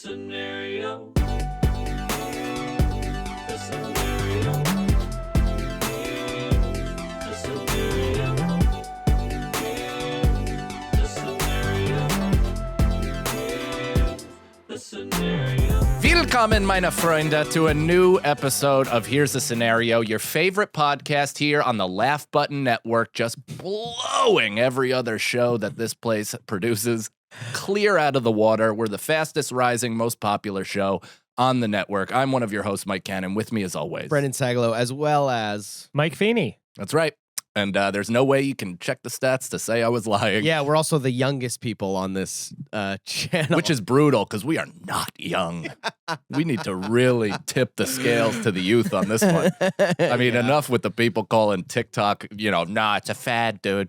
scenario. The scenario. The scenario. The scenario. The scenario. Willkommen, meine Freunde, to a new episode of Here's the Scenario, your favorite podcast here on the Laugh Button Network, just blowing every other show that this place produces clear out of the water. We're the fastest rising, most popular show on the network. I'm one of your hosts, Mike Cannon. With me, as always, Brendan Sagalow, as well as Mike Feeney. That's right. And there's no way you can check the stats to say I was lying. Yeah, we're also the youngest people on this channel. Which is brutal because we are not young. We need to really tip the scales to the youth on this one. I mean, enough with the people calling TikTok, nah, it's a fad, dude.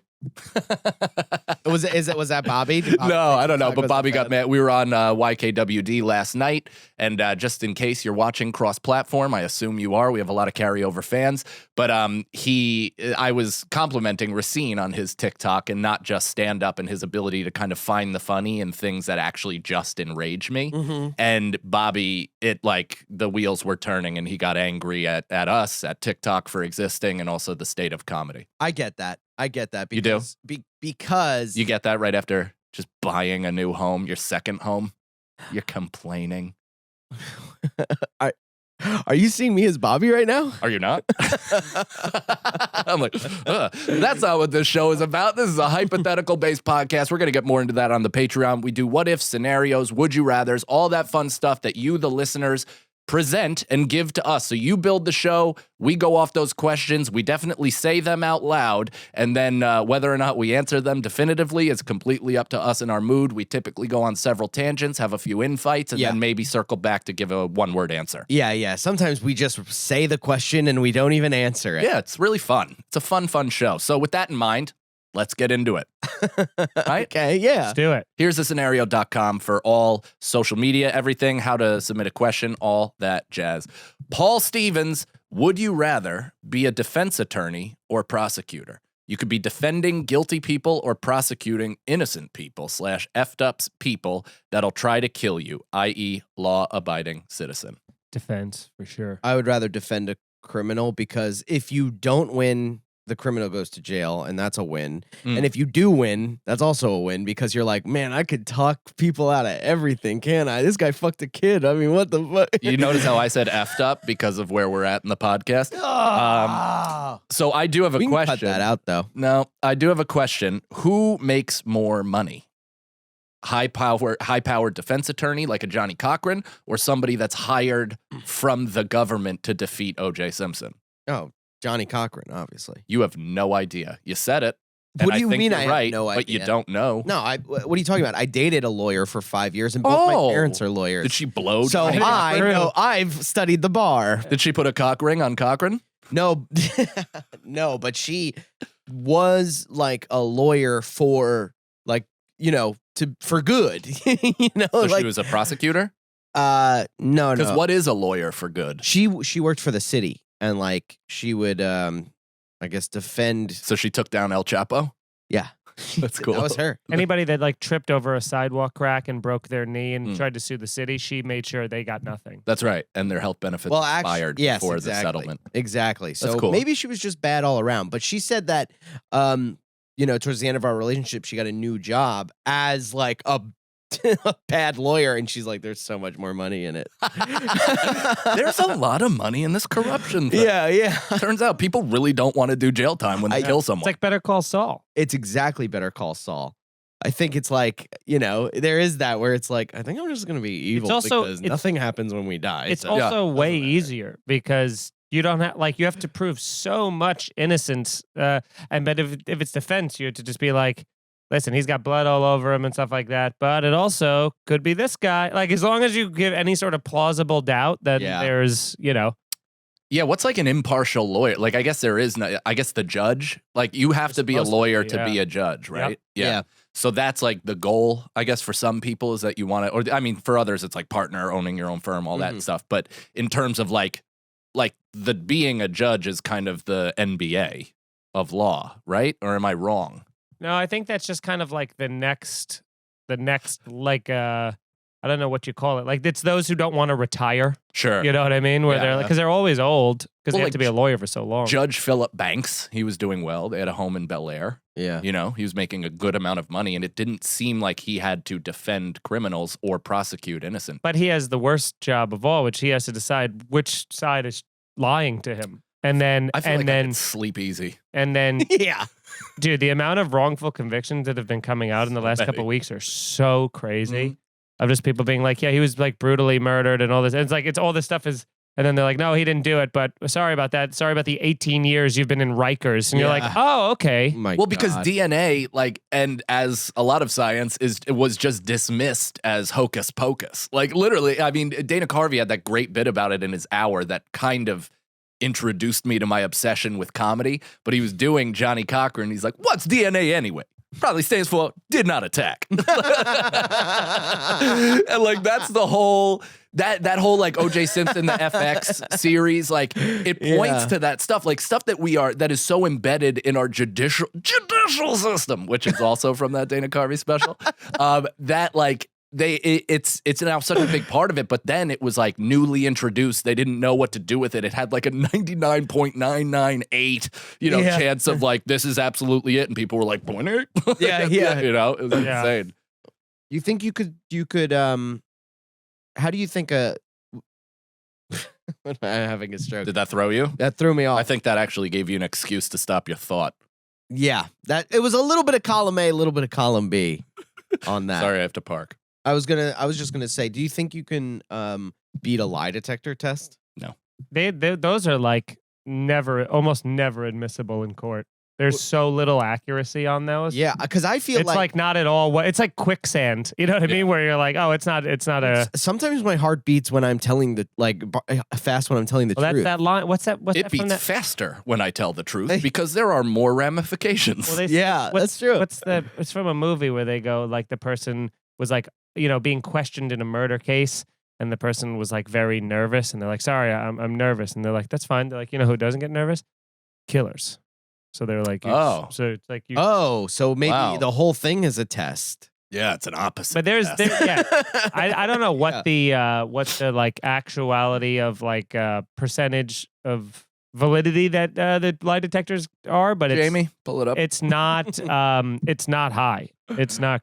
was that Bobby? No, I don't know, but Bobby got mad. We were on YKWd last night, and just in case you're watching cross-platform, I assume you are. We have a lot of carryover fans, but I was complimenting Racine on his TikTok and not just stand-up and his ability to kind of find the funny in things that actually just enrage me. Mm-hmm. And Bobby, the wheels were turning, and he got angry at us, at TikTok for existing, and also the state of comedy. I get that. Because, You do? Because You get that right after just buying a new home, your second home? You're complaining. Are you seeing me as Bobby right now? Are you not? I'm like, that's not what this show is about. This is a hypothetical-based podcast. We're going to get more into that on the Patreon. We do what-if scenarios, would you rathers, all that fun stuff that you, the listeners, present and give to us. So you build the show, we go off those questions, we definitely say them out loud, and then whether or not we answer them definitively is completely up to us and our mood. We typically go on several tangents, have a few infights, and then maybe circle back to give a one-word answer. Yeah. Sometimes we just say the question and we don't even answer it. Yeah, it's really fun. It's a fun show. So with that in mind, let's get into it. Right? Okay, yeah. Let's do it. Here's the scenario.com for all social media, everything, how to submit a question, all that jazz. Paul Stevens, would you rather be a defense attorney or prosecutor? You could be defending guilty people or prosecuting innocent people / effed up people that'll try to kill you, i.e. law-abiding citizen. Defense, for sure. I would rather defend a criminal because if you don't win, the criminal goes to jail, and that's a win. And if you do win, that's also a win because you're like, man, I could talk people out of everything, can't I? This guy fucked a kid. I mean, what the fuck? You notice how I said effed up because of where we're at in the podcast? So I do have a we can question. cut that out, though. No, I do have a question. Who makes more money? High-powered defense attorney like a Johnny Cochran, or somebody that's hired from the government to defeat O.J. Simpson? Oh, Johnny Cochran, obviously. You have no idea. You said it. And What do you think mean you're I have right, no but you idea? don't know. No, what are you talking about? I dated a lawyer for 5 years, and both my parents are lawyers. Did she blow? So Johnny I Cochran? know I've studied the bar. Did she put a cock ring on Cochran? No, no, but she was like a lawyer for for good. So she was a prosecutor? No. Because what is a lawyer for good? She worked for the city, and she would I guess defend. So she took down El Chapo? Yeah. That's cool. That was her. Anybody that tripped over a sidewalk crack and broke their knee and tried to sue the city, she made sure they got nothing. That's right. And their health benefits expired before the settlement. Exactly. So cool. maybe she was just bad all around. But she said that, towards the end of our relationship, she got a new job as like a bad lawyer. And she's like, there's so much more money in it. There's a lot of money in this corruption thing. Yeah. Turns out people really don't want to do jail time when they kill someone. It's like Better Call Saul. It's exactly Better Call Saul. I think it's like, there is that where it's like, I think I'm just going to be evil because nothing happens when we die. It's so. also way easier because you don't have you have to prove so much innocence. But if it's defense, you have to just be like, listen, he's got blood all over him and stuff like that. But it also could be this guy. Like, as long as you give any sort of plausible doubt, then there's, Yeah, what's like an impartial lawyer? Like, I guess there is no, I guess the judge, like you have to be a lawyer to be a judge, right? Yep. Yeah. So that's like the goal, I guess, for some people is that you want to, or I mean, for others, it's like partner, owning your own firm, all that stuff. But in terms of like the being a judge is kind of the NBA of law, right? Or am I wrong? No, I think that's just kind of like the next like I don't know what you call it. Like it's those who don't want to retire. Sure. You know what I mean? Where Yeah. they're like, because they're always old because Well, they have like to be a lawyer for so long. Judge Philip Banks, he was doing well. They had a home in Bel Air. Yeah. You know, he was making a good amount of money, and it didn't seem like he had to defend criminals or prosecute innocent. But he has the worst job of all, which he has to decide which side is lying to him. And then, I feel and like I then, could sleep easy. and then, Yeah. dude, the amount of wrongful convictions that have been coming out in the last couple of weeks are so crazy. Mhm. Of just people being like, yeah, he was like brutally murdered and all this. And it's like, it's all this stuff is, and then they're like, no, he didn't do it. But sorry about that. Sorry about the 18 years you've been in Rikers. And you're like, Yeah. oh, okay. My Well, because God. DNA, like, and as a lot of science it was just dismissed as hocus pocus. Like, literally, I mean, Dana Carvey had that great bit about it in his hour that kind of introduced me to my obsession with comedy. But he was doing Johnny Cochran. He's like, what's DNA anyway? Probably stands for did not attack. And like that's the whole that whole like OJ Simpson, the FX series, like it points Yeah. to that stuff, like stuff that is so embedded in our judicial system, which is also from that Dana Carvey special. That like it's now such a big part of it, but then it was like newly introduced. They didn't know what to do with it. It had like a 99.998, Yeah. chance of like this is absolutely it, and people were like, "Boing." Yeah, yeah. it was Yeah. insane. You think you could how do you think I'm having a stroke. Did that throw you? That threw me off. I think that actually gave you an excuse to stop your thought. Yeah. That it was a little bit of column A, a little bit of column B on that. Sorry, I have to park. I was just gonna say, do you think you can beat a lie detector test? They those are like almost never admissible in court. There's so little accuracy on those. Yeah, because I feel It's like not at all what it's like quicksand. You know what I mean? Where you're like, oh, it's not a sometimes my heart beats when I'm telling the fast when I'm telling the well, that's truth. that line. What's that? What's It that from beats that? faster when I tell the truth because there are more ramifications. Well, they- Yeah, that's true. It's from a movie where they go like the person was like, being questioned in a murder case, and the person was like very nervous, and they're like, sorry, I'm nervous, and they're like, that's fine. They're like, who doesn't get nervous? Killers. So they're like, Oh. so it's like you. Oh, so maybe Wow. the whole thing is a test. Yeah, it's an opposite. But there's test. yeah. I don't know what Yeah. the like actuality of like percentage of validity that the lie detectors are, but Jamie, pull it up. it's not it's not high. It's not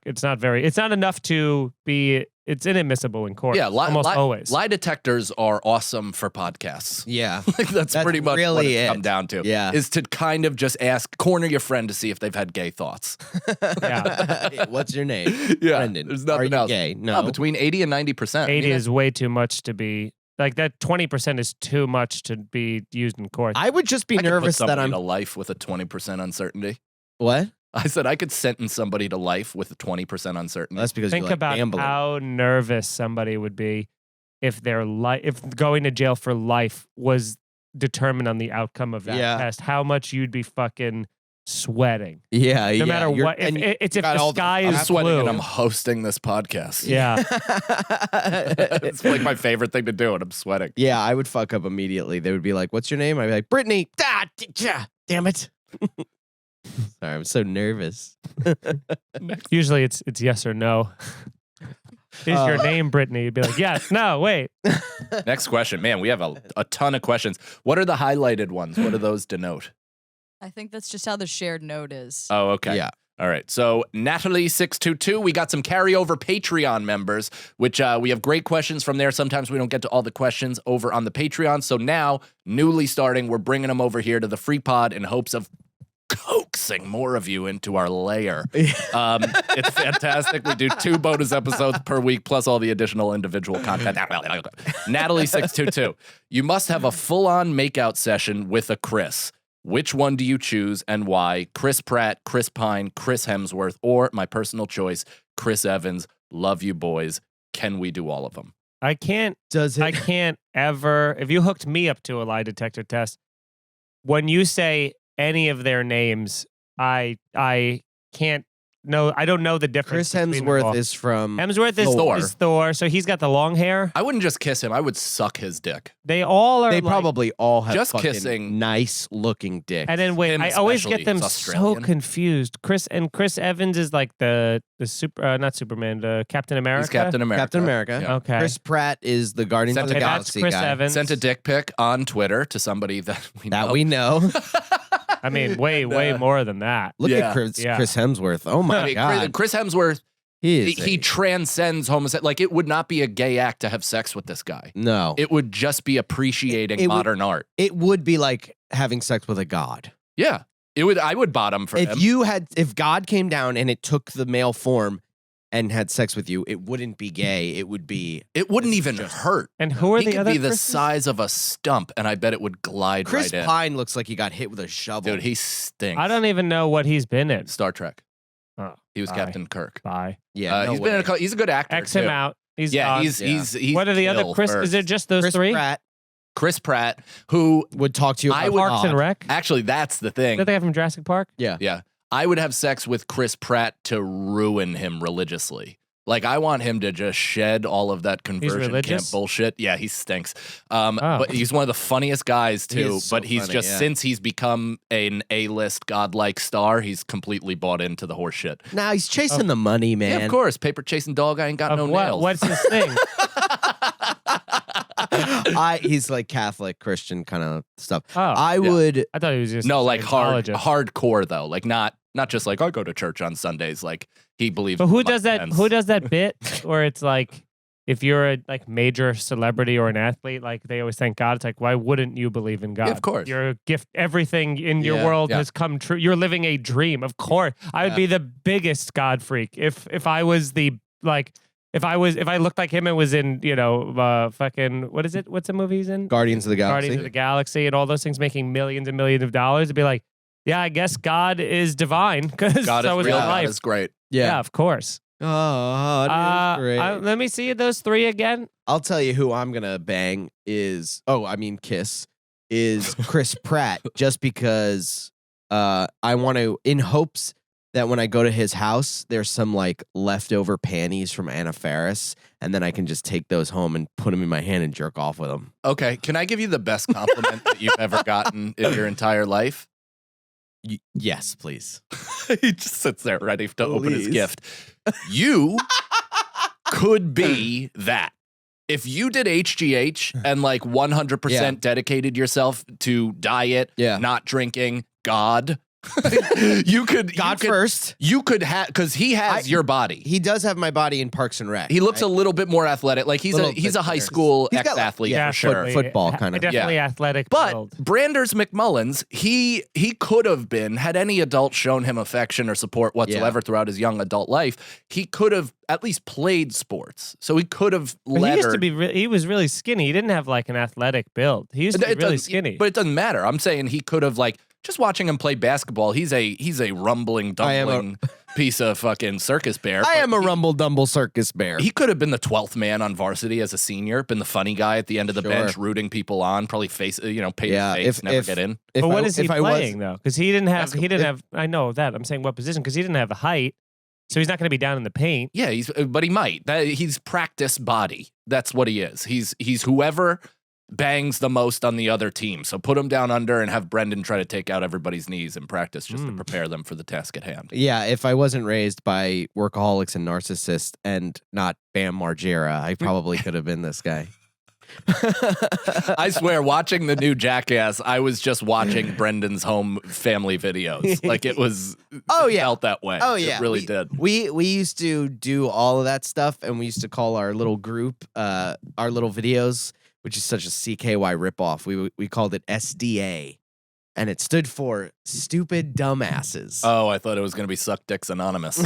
enough to be it's inadmissible in court. Yeah, almost always. Lie detectors are awesome for podcasts. Yeah. Like that's pretty much what really it's it. come down to. Yeah. Is to kind of just corner your friend to see if they've had gay thoughts. Yeah. What's your name? Yeah, Brendan. there's Are nothing you else. gay? No, No. between 80 and 90%. 80 is way too much to be like that 20% is too much to be used in court. I would just be I could put nervous that somebody I'm to life with a 20% uncertainty. what? I said I could sentence somebody to life with a 20% uncertainty. That's because Think you like about gambling. how nervous somebody would be if if going to jail for life was determined on the outcome of that Yeah. test. How much you'd be fucking sweating. Yeah, No matter what. If got all the the- sky I'm is sweating blue. and I'm hosting this podcast. Yeah. It's like my favorite thing to do, and I'm sweating. Yeah, I would fuck up immediately. They would be like, "What's your name?" I'd be like, "Brittany." Damn it. Sorry, I'm so nervous. Usually it's yes or no. Is your name Brittany? You'd be like, yes, no, wait. Next question. Man, we have a ton of questions. What are the highlighted ones? What do those denote? I think that's just how the shared note is. Oh, okay. Yeah. All right. So Natalie622, we got some carryover Patreon members, which we have great questions from there. Sometimes we don't get to all the questions over on the Patreon. So now, newly starting, we're bringing them over here to the free pod in hopes of coaxing more of you into our lair. It's fantastic. We do 2 bonus episodes per week, plus all the additional individual content. Natalie622, you must have a full-on makeout session with a Chris. Which one do you choose and why? Chris Pratt, Chris Pine, Chris Hemsworth, or my personal choice, Chris Evans. Love you, boys. Can we do all of them? I can't Does I can't ever if you hooked me up to a lie detector test, when you say any of their names, I can't know. I don't know the difference. Chris between them all. Hemsworth is from Hemsworth is Thor. is Thor, so he's got the long hair. I wouldn't just kiss him. I would suck his dick. They all are. They like- probably all have Just fucking kissing. nice looking dicks. And then wait, Him I always especially, get them he's so Australian. confused. Chris Evans is like the super not Superman, the Captain America. He's Captain America. Captain America. Yeah. Okay. Chris Pratt is the Guardians Sent of the to- That's Galaxy Chris guy. Evans. Sent a dick pic on Twitter to somebody that we know. That we know. I mean, way more than that. Look Yeah. at Chris Yeah. Hemsworth. Oh I my mean, god, Chris Hemsworth, he is he transcends homosexuality. Like, it would not be a gay act to have sex with this guy. no. It would just be appreciating It would- modern art. It would be like having sex with a god. Yeah. It would. I would bottom for him. If God came down and it took the male form and had sex with you, it wouldn't be gay. It would be It wouldn't It's even just- hurt. And who are He the could other be the Chris's? size of a stump, and I bet it would glide Chris right in. Pine looks like he got hit with a shovel. Dude, he stinks. I don't even know what he's been in. Star Trek. Oh, He was bye. Captain Kirk. Bye. yeah, no He's been in way. he's a good actor. X him too. out. He's Yeah, gone. he's What are the other kill Chris? first. Is it just those Chris three? Pratt Chris Pratt, who would talk to you about I would- Parks and God. Rec. actually that's the Is thing. that the guy from Jurassic Park? Yeah. I would have sex with Chris Pratt to ruin him religiously. Like, I want him to just shed all of that conversion camp religious? bullshit. Yeah, he stinks. But he's one of the funniest guys He too. is so But he's funny, just yeah. since he's become an A-list godlike star, he's completely bought into the horse shit. Nah, he's chasing the money, man. Yeah, of course. Paper chasing dog. I ain't got Of no what? nails. What's his thing? He's like Catholic Christian kind of stuff. Oh, I would I thought he was just No, a like Scientologist. hardcore though. Like not just like I go to church on Sundays. Like he believes. But who in does that? months. Who does that bit where it's like, if you're a like major celebrity or an athlete, like they always thank God. It's like, why wouldn't you believe in God? Yeah, of course. You're a gift. Everything in your Yeah, world yeah. has come true. You're living a dream. Of course, I would Yeah. be the biggest God freak if I was the like. If I looked like him and was in, fucking, what is it? What's the movie he's in? Guardians of the Galaxy. Guardians of the Galaxy and all those things making millions and millions of dollars. It'd be like, yeah, I guess God is divine because God so is is real. my God life. is great. Yeah, of course. Oh, that is great. Let me see those three again. I'll tell you who I'm gonna bang kiss is Chris Pratt, just because I want to, in hopes that when I go to his house, there's some like leftover panties from Anna Faris, and then I can just take those home and put them in my hand and jerk off with them. Okay, can I give you the best compliment that you've ever gotten in your entire life? Yes, please. He just sits there ready to open his Please. gift. You could be that. If you did HGH and like 100% Yeah. dedicated yourself to diet, Yeah. not drinking, God, you could God you could, first. You could have because he has your body. He does have my body in Parks and Rec. He looks right? a little bit more athletic. Like he's Little a he's bit a high better. school He's got, like, ex-athlete yeah, for sure. Definitely. Football kinda. Definitely athletic. But build. Branders McMullins, he could have been, had any adult shown him affection or support whatsoever throughout his young adult life, he could have at least played sports. So he could have But he used to lettered. be. He was really skinny. He didn't have like an athletic build. He used to be It really doesn't- skinny. But it doesn't matter. I'm saying he could have like just watching him play basketball. He's a rumbling, I am a- dumbling piece of fucking circus bear. I but am a he- rumble dumble circus bear. He could have been the 12th man on varsity as a senior, been the funny guy at the end of the Sure. bench, rooting people on, probably pay Yeah, his face, never if- get in. If but what I- is he if I was- playing though? Because he didn't have. He Basketball. didn't have. I know that. I'm saying what position? Because he didn't have the height, so he's not going to be down in the paint. Yeah, but he might. He's practice body. That's what he is. He's whoever bangs the most on the other team. So put him down under and have Brendan try to take out everybody's knees in practice just to prepare them for the task at hand. Yeah, if I wasn't raised by workaholics and narcissists and not Bam Margera, I probably could have been this guy. I swear, watching the new Jackass, I was just watching Brendan's home family videos. Like it was. Oh, it yeah. felt that way. Oh yeah, it really we, did. We used to do all of that stuff, and we used to call our little group, our little videos, which is such a CKY ripoff. We called it SDA, and it stood for Stupid Dumbasses. Oh, I thought it was going to be Suck Dicks Anonymous.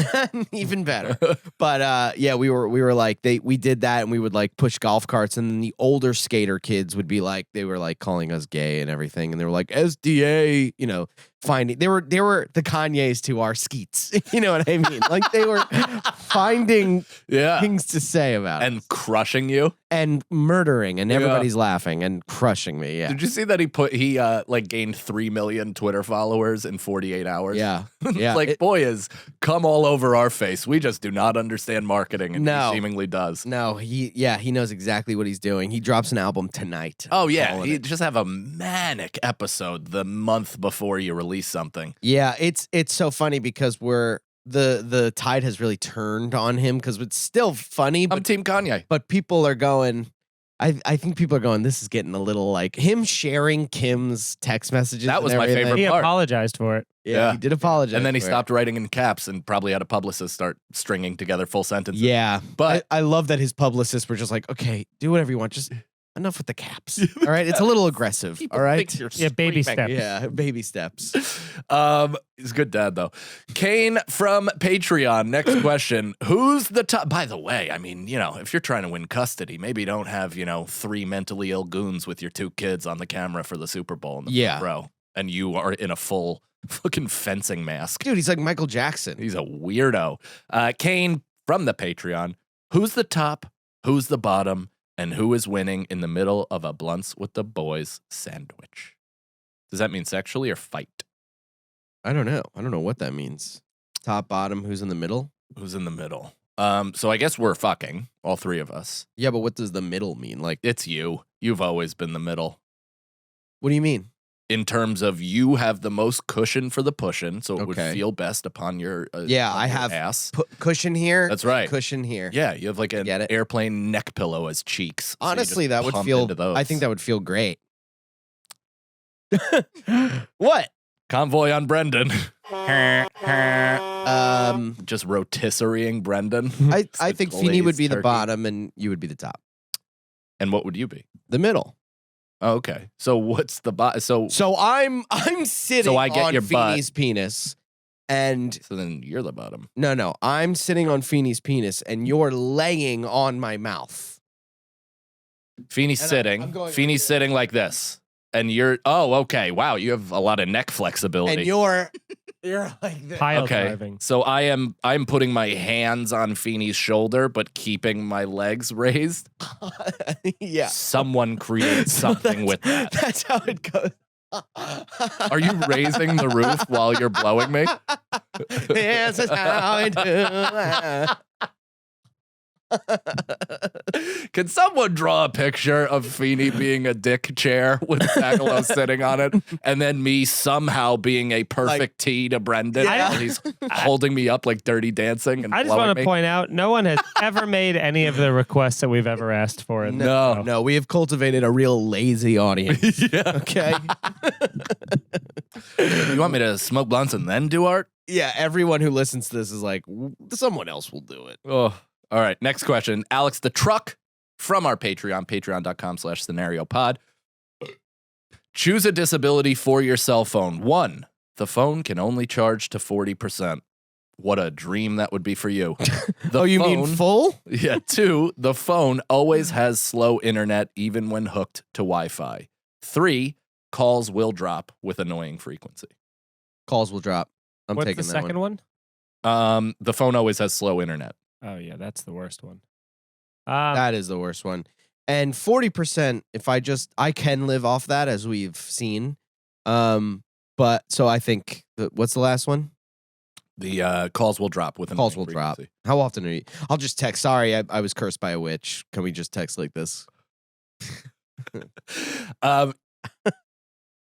Even better. But yeah, we were like we did that, and we would like push golf carts, and then the older skater kids would be like, they were like calling us gay and everything, and they were like SDA, finding they were the Kanyes to our skeets. You know what I mean? Like they were finding Yeah. things to say about it And crushing you. and murdering, and everybody's laughing and crushing me. Yeah. Did you see that he like gained 3 million Twitter followers in 48 hours? Yeah. Yeah. Like, It- boy, is come all over our face. We just do not understand marketing, and No. he seemingly does. No, he knows exactly what he's doing. He drops an album tonight. Oh yeah, Calling you it. just have a manic episode the month before you release something. Yeah, it's so funny because the tide has really turned on him because it's still funny, I'm but Team Kanye. people are going. I think people are going. This is getting a little like him sharing Kim's text messages. That and was my everything. favorite He part. apologized for it. Yeah, he did apologize, And then he for it. stopped writing in caps and probably had a publicist start stringing together full sentences. Yeah, But- I love that his publicists were just like, okay, do whatever you want, just enough with the caps. All right, it's a little aggressive. People All right, think you're Yeah, baby screaming. steps. yeah, baby steps. He's a good dad though. Kane from Patreon. Next question. Who's the top? By the way, I mean, if you're trying to win custody, maybe don't have, 3 mentally ill goons with your 2 kids on the camera for the Super Bowl in the Yeah. front row. And you are in a full fucking fencing mask. Dude, he's like Michael Jackson. He's a weirdo. Kane from the Patreon. Who's the top? Who's the bottom? And who is winning in the middle of a Blunts with the Boys sandwich? Does that mean sexually or fight? I don't know. I don't know what that means. Top, bottom, who's in the middle? Who's in the middle? So I guess we're fucking, all 3 of us. Yeah, but what does the middle mean? Like, It's you. You've always been the middle. what do you mean? In terms of you have the most cushion for the pushing, so it would Okay. feel best upon your Yeah, on I your have ass. Cushion here. That's right. Cushion here. Yeah, you have like an get it. airplane neck pillow as cheeks. So you Honestly, just that would pump feel. into those. I think that would feel great. What? Convoy on Brendan. Just rotisserieing Brendan. I The think Feeney would glazed be the turkey. bottom and you would be the top. And what would you be? The middle. Oh, okay. So what's the bottom? So So I'm sitting So I get on your butt. Feeney's penis, and then you're the bottom. no, I'm sitting on Feeney's penis, and you're laying on my mouth. Feeney's And sitting. I'm going Feeney's like this. sitting like this. And you're, oh, okay. Wow. You have a lot of neck flexibility. And you're like this. Pile Okay, driving. so I'm putting my hands on Feeney's shoulder, but keeping my legs raised. Yeah. Someone create So something with that. That's how it goes. Are you raising the roof while you're blowing me? This is how I do. Can someone draw a picture of Feeney being a dick chair with Sagalow sitting on it, and then me somehow being a perfect T to Brendan, Yeah. and he's holding me up like Dirty Dancing and I just blowing want to me? point out, no one has ever made any of the requests that we've ever asked for. In this No. show. No, we have cultivated a real lazy audience. Yeah. Okay. You want me to smoke blunts and then do art? Yeah, everyone who listens to this is like, someone else will do it. Oh, all right. Next question. Alex the Truck from our Patreon, patreon.com/scenariopod. Choose a disability for your cell phone. 1, the phone can only charge to 40%. What a dream that would be for you. The You mean phone- full? Yeah. 2, the phone always has slow internet even when hooked to Wi-Fi. 3, calls will drop with annoying frequency. Calls will drop. I'm What's taking the that second one. one? The phone always has slow internet. Oh yeah, that's the worst one. That is the worst one. And 40%, if I can live off that, as we've seen. But so I think, what's the last one? The calls will drop with annoying Calls will drop. frequency. How often are you? I'll just text. Sorry, I was cursed by a witch. Can we just text like this?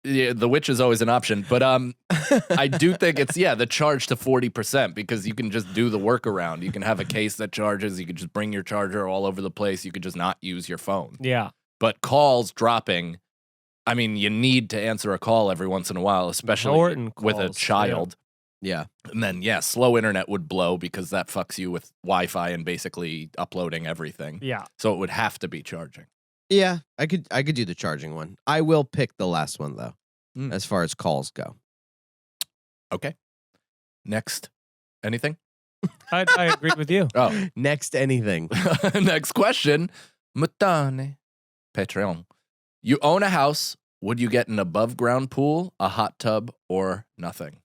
Yeah, the witch is always an option, but I do think it's the charge to 40% because you can just do the workaround. You can have a case that charges. You could just bring your charger all over the place. You could just not use your phone. Yeah. But calls dropping, I mean, you need to answer a call every once in a while, especially Important with a calls, child. Yeah. And then slow internet would blow because that fucks you with Wi-Fi and basically uploading everything. Yeah. So it would have to be charging. Yeah, I could do the charging one. I will pick the last one though, Mm. as far as calls go. Okay. Next, anything? I agree with you. Oh. Next, anything. Next question. Mutane. Patreon. You own a house. Would you get an above ground pool, a hot tub, or nothing?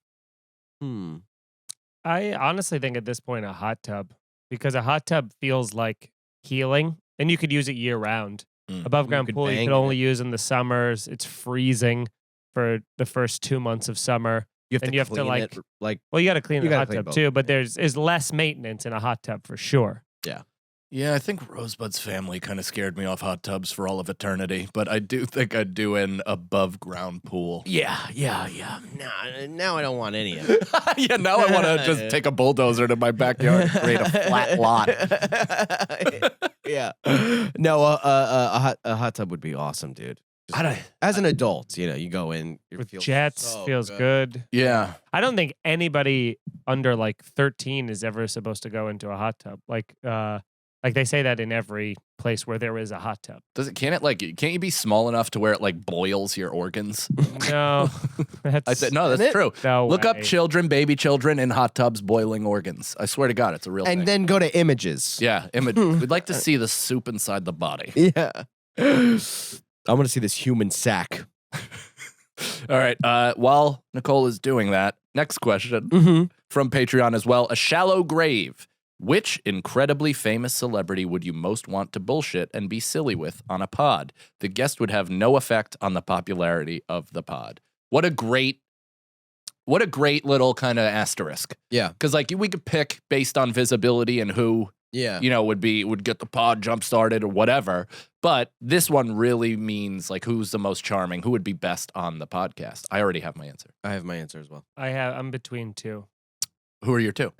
I honestly think at this point a hot tub, because a hot tub feels like healing, and you could use it year round. Mm. Above ground could pool you bang could in only use in the summers. It's freezing for the first 2 months of summer. You have And to you have to, clean like- it, like Well, you got to clean You the gotta hot clean tub both. too, but is less maintenance in a hot tub for sure. Yeah, I think Rosebud's family kind of scared me off hot tubs for all of eternity, but I do think I'd do an above ground pool. yeah. Now I don't want any of it. Yeah, now I want to just take a bulldozer to my backyard and create a flat lot. Yeah. No, a hot tub would be awesome, dude. Just I don't, as an adult, you go in you With feel jets, so feels good. yeah. I don't think anybody under like 13 is ever supposed to go into a hot tub. Like they say that in every place where there is a hot tub. Can't you be small enough to where it like boils your organs? No, that's I said, no, Isn't that's it? true. no Look up way. baby children in hot tubs boiling organs. I swear to God, it's a real thing. And then go to images. Yeah, we'd like to see the soup inside the body. Yeah. I want to see this human sack. All right. While Nicole is doing that, next question Mm-hmm. from Patreon as well. A shallow grave. Which incredibly famous celebrity would you most want to bullshit and be silly with on a pod? The guest would have no effect on the popularity of the pod. What a great little kind of asterisk. Yeah. Because like we could pick based on visibility and who Yeah. would get the pod jump started or whatever. But this one really means like who's the most charming, who would be best on the podcast. I already have my answer. I have my answer as well. I'm between two. Who are your two?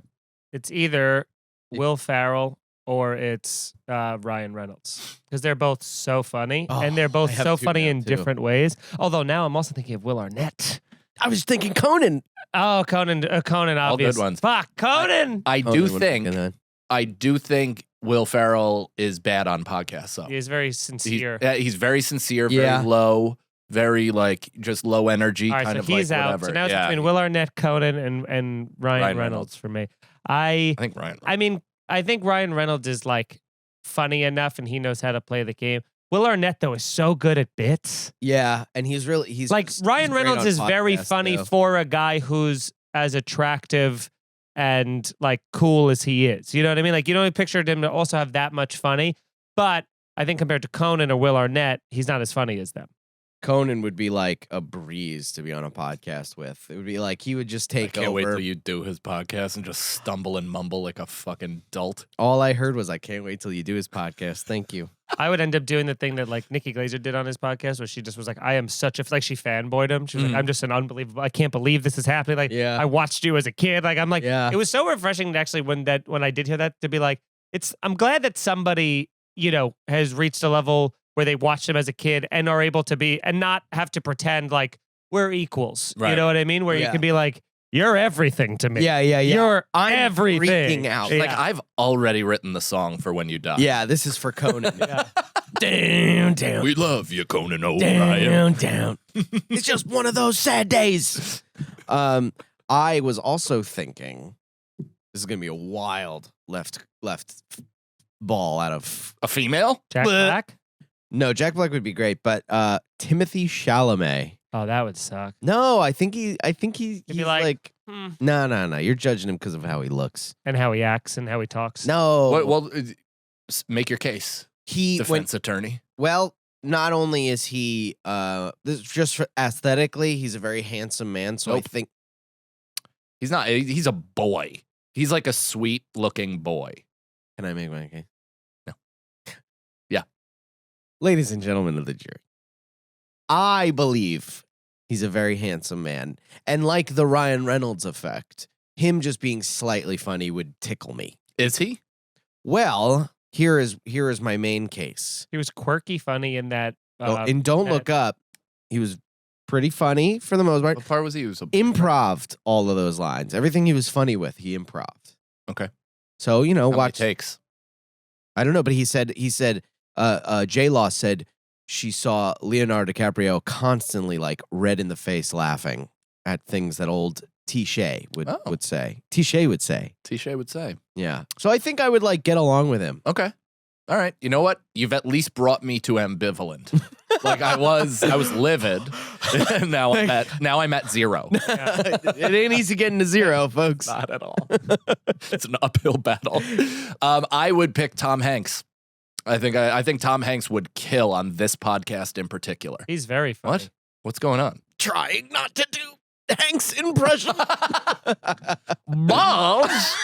It's either Will Ferrell or it's Ryan Reynolds because they're both so funny and they're both I have so two funny now, in too. different ways. Although now I'm also thinking of Will Arnett. I was thinking Conan. Oh, Conan, obvious. good ones. Fuck, Conan. I Conan do would think fucking, I do think Will Ferrell is bad on podcasts. So He is very sincere. he's very sincere, Yeah. very low, very like just low energy, All right, kind so of he's like out. whatever. So now it's Yeah, between Will Arnett, Conan, and Ryan Ryan Reynolds Reynolds. for me. I I think Ryan. mean, I think Ryan Reynolds is like funny enough and he knows how to play the game. Will Arnett though is so good at bits. Yeah, and he's Like Ryan great Reynolds on is very podcasts, funny though. for a guy who's as attractive and like cool as he is. You know what I mean? Like you don't picture him to also have that much funny, but I think compared to Conan or Will Arnett, he's not as funny as them. Conan would be like a breeze to be on a podcast with. It would be like he would just I take can't over. wait till you do his podcast and just stumble and mumble like a fucking dolt. All I heard was, "I can't wait till you do his podcast." Thank you. I would end up doing the thing that like Nikki Glazer did on his podcast, where she just was like, "I am such a," like she fanboyed him. She was like, "I'm just an unbelievable. I can't believe this is happening." Like, Yeah. I watched you as a kid. Like, I'm like, Yeah. it was so refreshing to actually when I did hear that to be like, I'm glad that somebody has reached a level where they watched him as a kid and are able to be and not have to pretend like we're equals. You Right. know what I mean? Where you Yeah. can be like, "You're everything to me. Yeah. You're I'm everything." freaking out. Yeah. Like I've already written the song for when you die. Yeah, this is for Conan. Yeah. Down. We love you, Conan O'Brien. Down. It's just one of those sad days. I was also thinking this is gonna be a wild left ball out of. A female? Jack Bleh. Black. No, Jack Black would be great, but Timothy Chalamet. Oh, that would suck. No, I think he's be like, like, no. You're judging him because of how he looks. And how he acts and how he talks. No, Well, make your case, he defense attorney. well. Not only is he this just for aesthetically, he's a very handsome man. So I Nope. think He's not. He's a boy. He's like a sweet-looking boy. Can I make my case? No. Yeah. Ladies and gentlemen of the jury, I believe he's a very handsome man. And like the Ryan Reynolds effect, him just being slightly funny would tickle me. Is he? Well, here is my main case. He was quirky, funny in that. And Don't that- Look Up, he was pretty funny for the most part. What part was he? He was a Improved all of those lines. Everything he was funny with, he improved. Okay. So, How many watch. takes. I don't know, but he said J-Law said she saw Leonardo DiCaprio constantly like red in the face laughing at things that old Touche would say. Touche would say. Touche would say. Yeah. So I think I would like get along with him. Okay. All right. You know what? You've at least brought me to ambivalent. Like I was livid. And now I'm at zero. It ain't easy getting to zero, folks. Not at all. It's an uphill battle. I would pick Tom Hanks. I think Tom Hanks would kill on this podcast in particular. He's very funny. What? What's going on? Trying not to do Hank's impression. Balls?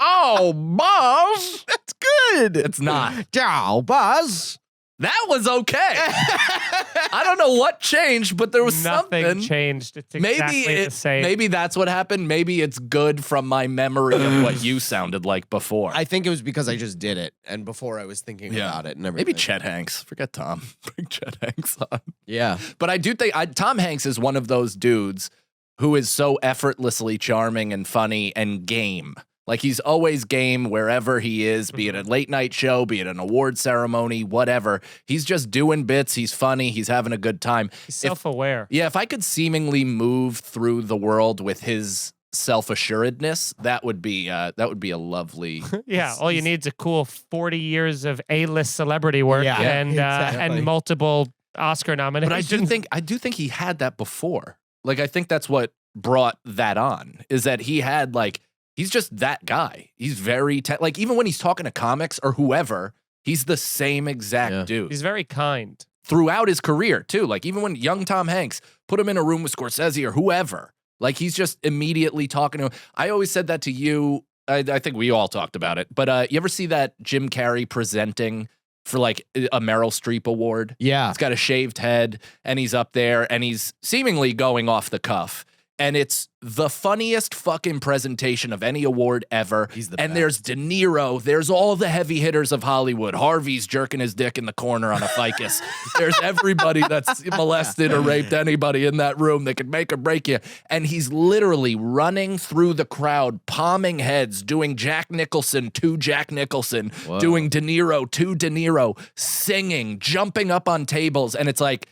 Oh, balls? That's good. It's not. Ciao, Buzz. That was okay. I don't know what changed, but there was Nothing something. changed. It's exactly the same. Maybe that's what happened. Maybe it's good from my memory of what you sounded like before. I think it was because I just did it, and before I was thinking about it and everything. Maybe Chet Hanks. Forget Tom. Bring Chet Hanks on. Yeah. But I do think Tom Hanks is one of those dudes who is so effortlessly charming and funny and game. Like, he's always game wherever he is, be it a late night show, be it an award ceremony, whatever. He's just doing bits. He's funny. He's having a good time. He's self-aware. If I could seemingly move through the world with his self-assuredness, that would be a lovely. Yeah, all you need is a cool 40 years of A-list celebrity work and exactly. multiple Oscar nominations. But I do think he had that before. Like, I think that's what brought that on, is that he had, like, he's just that guy. He's very, like, even when he's talking to comics or whoever, he's the same exact dude. He's very kind. Throughout his career, too. Like, even when young Tom Hanks put him in a room with Scorsese or whoever, like, he's just immediately talking to him. I always said that to you. I think we all talked about it. But you ever see that Jim Carrey presenting for, like, a Meryl Streep award? Yeah. He's got a shaved head, and he's up there, and he's seemingly going off the cuff. And it's the funniest fucking presentation of any award ever. He's the and best. there's De Niro. There's all the heavy hitters of Hollywood. Harvey's jerking his dick in the corner on a ficus. There's everybody that's molested or raped anybody in that room that could make or break you. And he's literally running through the crowd, palming heads, doing Jack Nicholson to Jack Nicholson, Whoa. doing De Niro to De Niro, singing, jumping up on tables. And it's like,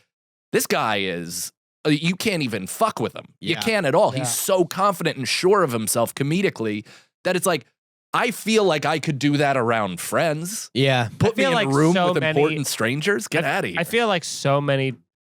this guy is... you can't even fuck with him. You Yeah. can't at all. Yeah. He's so confident and sure of himself comedically that it's like, I feel like I could do that around friends. Yeah. Put me feel in like a room so with many- important strangers. Get out of here. I feel like so many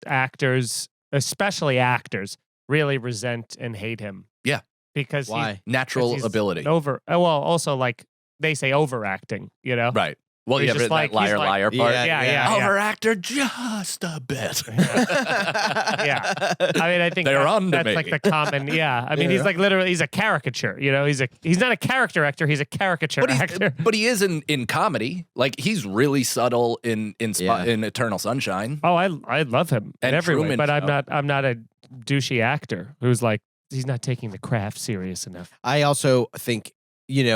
actors, especially actors, really resent and hate him. Yeah. Because Why? Natural he's ability. also, like, they say overacting, you know? Right. Well, He's yeah, just but like- that liar, he's like- liar part. Yeah. Overactor just a bit. Yeah. I mean, I think They're that's, on to that's me. like the common, I mean, he's like literally, he's a caricature, you know? He's not a character actor, he's a caricature actor. But he is in comedy. Like, he's really subtle in Eternal Sunshine. Oh, I love him in And every way, Truman but Show. I'm not a douchey actor who's like, he's not taking the craft serious enough. I also think, he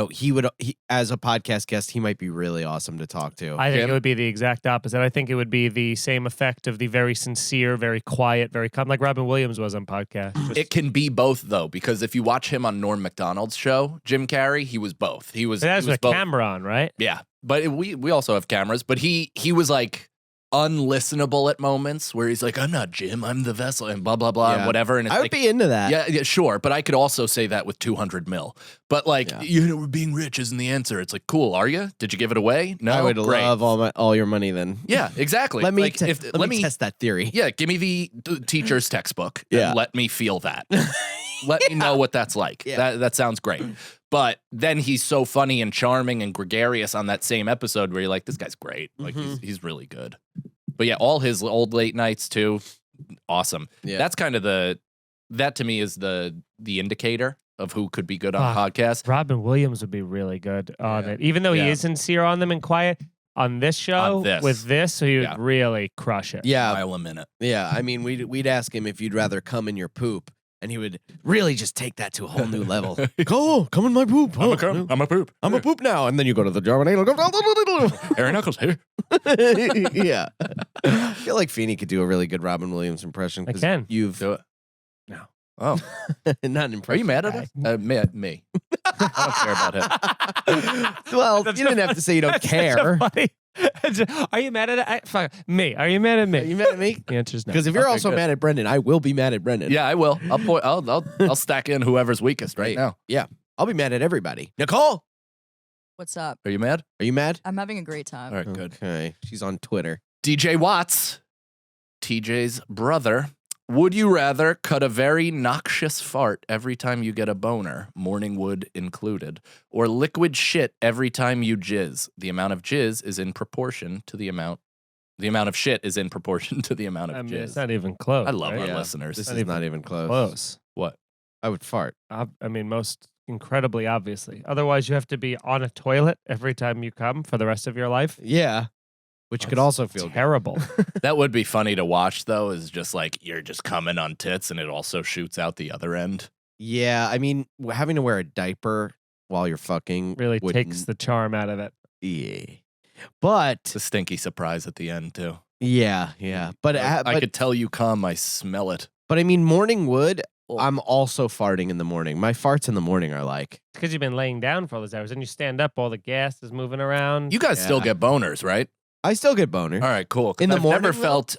as a podcast guest, he might be really awesome to talk to. I think Jim? it would be the exact opposite. I think it would be the same effect of the very sincere, very quiet, very calm, like Robin Williams was on podcast. Just- It can be both, though, because if you watch him on Norm Macdonald's show, Jim Carrey, he was both. He was. That's he was with both. camera on, right? Yeah, but we also have cameras. But he was like unlistenable at moments where he's like, "I'm not Jim, I'm the vessel," and blah blah blah, and Yeah. whatever. And it's I would like, be into that. yeah, sure. But I could also say that with 200 mil. But like, being rich isn't the answer. It's like, cool. Are you? Did you give it away? No. I would Great. love all your money then. Yeah, exactly. Let me like, let me test that theory. Yeah, give me the teacher's textbook. Yeah. And let me feel that. Let me know what that's like. Yeah. That sounds great. But then he's so funny and charming and gregarious on that same episode where you're like, this guy's great. Like, he's really good. But yeah, all his old late nights too, awesome. Yeah. That's kind of that to me is the indicator of who could be good on podcasts. Robin Williams would be really good on Yeah. it, even though he Yeah. is sincere on them and quiet. On this show, On this. with this, he would Yeah. really crush it. Yeah. Mile a minute. Yeah. I mean, we'd ask him if you'd rather come in your poop, and he would really just take that to a whole new level. Go, come in my poop. I'm a poop. I'm a poop now. And then you go to the jar and Harry Knuckles here. yeah. I feel like Feeney could do a really good Robin Williams impression. 'cause I can. You've Do it. No. Oh, not an are impression. you mad at us? Me. I don't care about him. Well, you didn't have to say you don't That's such care. a funny- Are you mad at it? Fuck me. Are you mad at me? Are you mad at me? The answer's no. Because if you're Okay, also good. mad at Brendan, I will be mad at Brendan. Yeah, I will. I'll stack in whoever's weakest right now. Yeah. I'll be mad at everybody. Nicole, What's up? Are you mad? are you mad? I'm having a great time. All right, good. Okay. She's on Twitter. DJ Watts, TJ's brother. Would you rather cut a very noxious fart every time you get a boner, morning wood included, or liquid shit every time you jizz? The amount of jizz is in proportion to the amount The amount of shit is in proportion to the amount of I mean, jizz. it's not even close. I love right? our Yeah. listeners. This Not is not even close. Close. What? I would fart. I mean, most incredibly obviously. Otherwise, you have to be on a toilet every time you come for the rest of your life. Yeah. Which could That's also feel good. terrible. That would be funny to watch, though, is just like you're just coming on tits and it also shoots out the other end. Yeah, I mean, having to wear a diaper while you're fucking Really would takes the charm out of it. Yeah. But It's a stinky surprise at the end, too. yeah. But I could tell you come. I smell it. but I mean, morning wood. Oh. I'm also farting in the morning. My farts in the morning are like, Because you've been laying down for all those hours. And you stand up, all the gas is moving around. You guys still Yeah. get boners, right? I still get boner. All right, cool. 'Cause In the morning,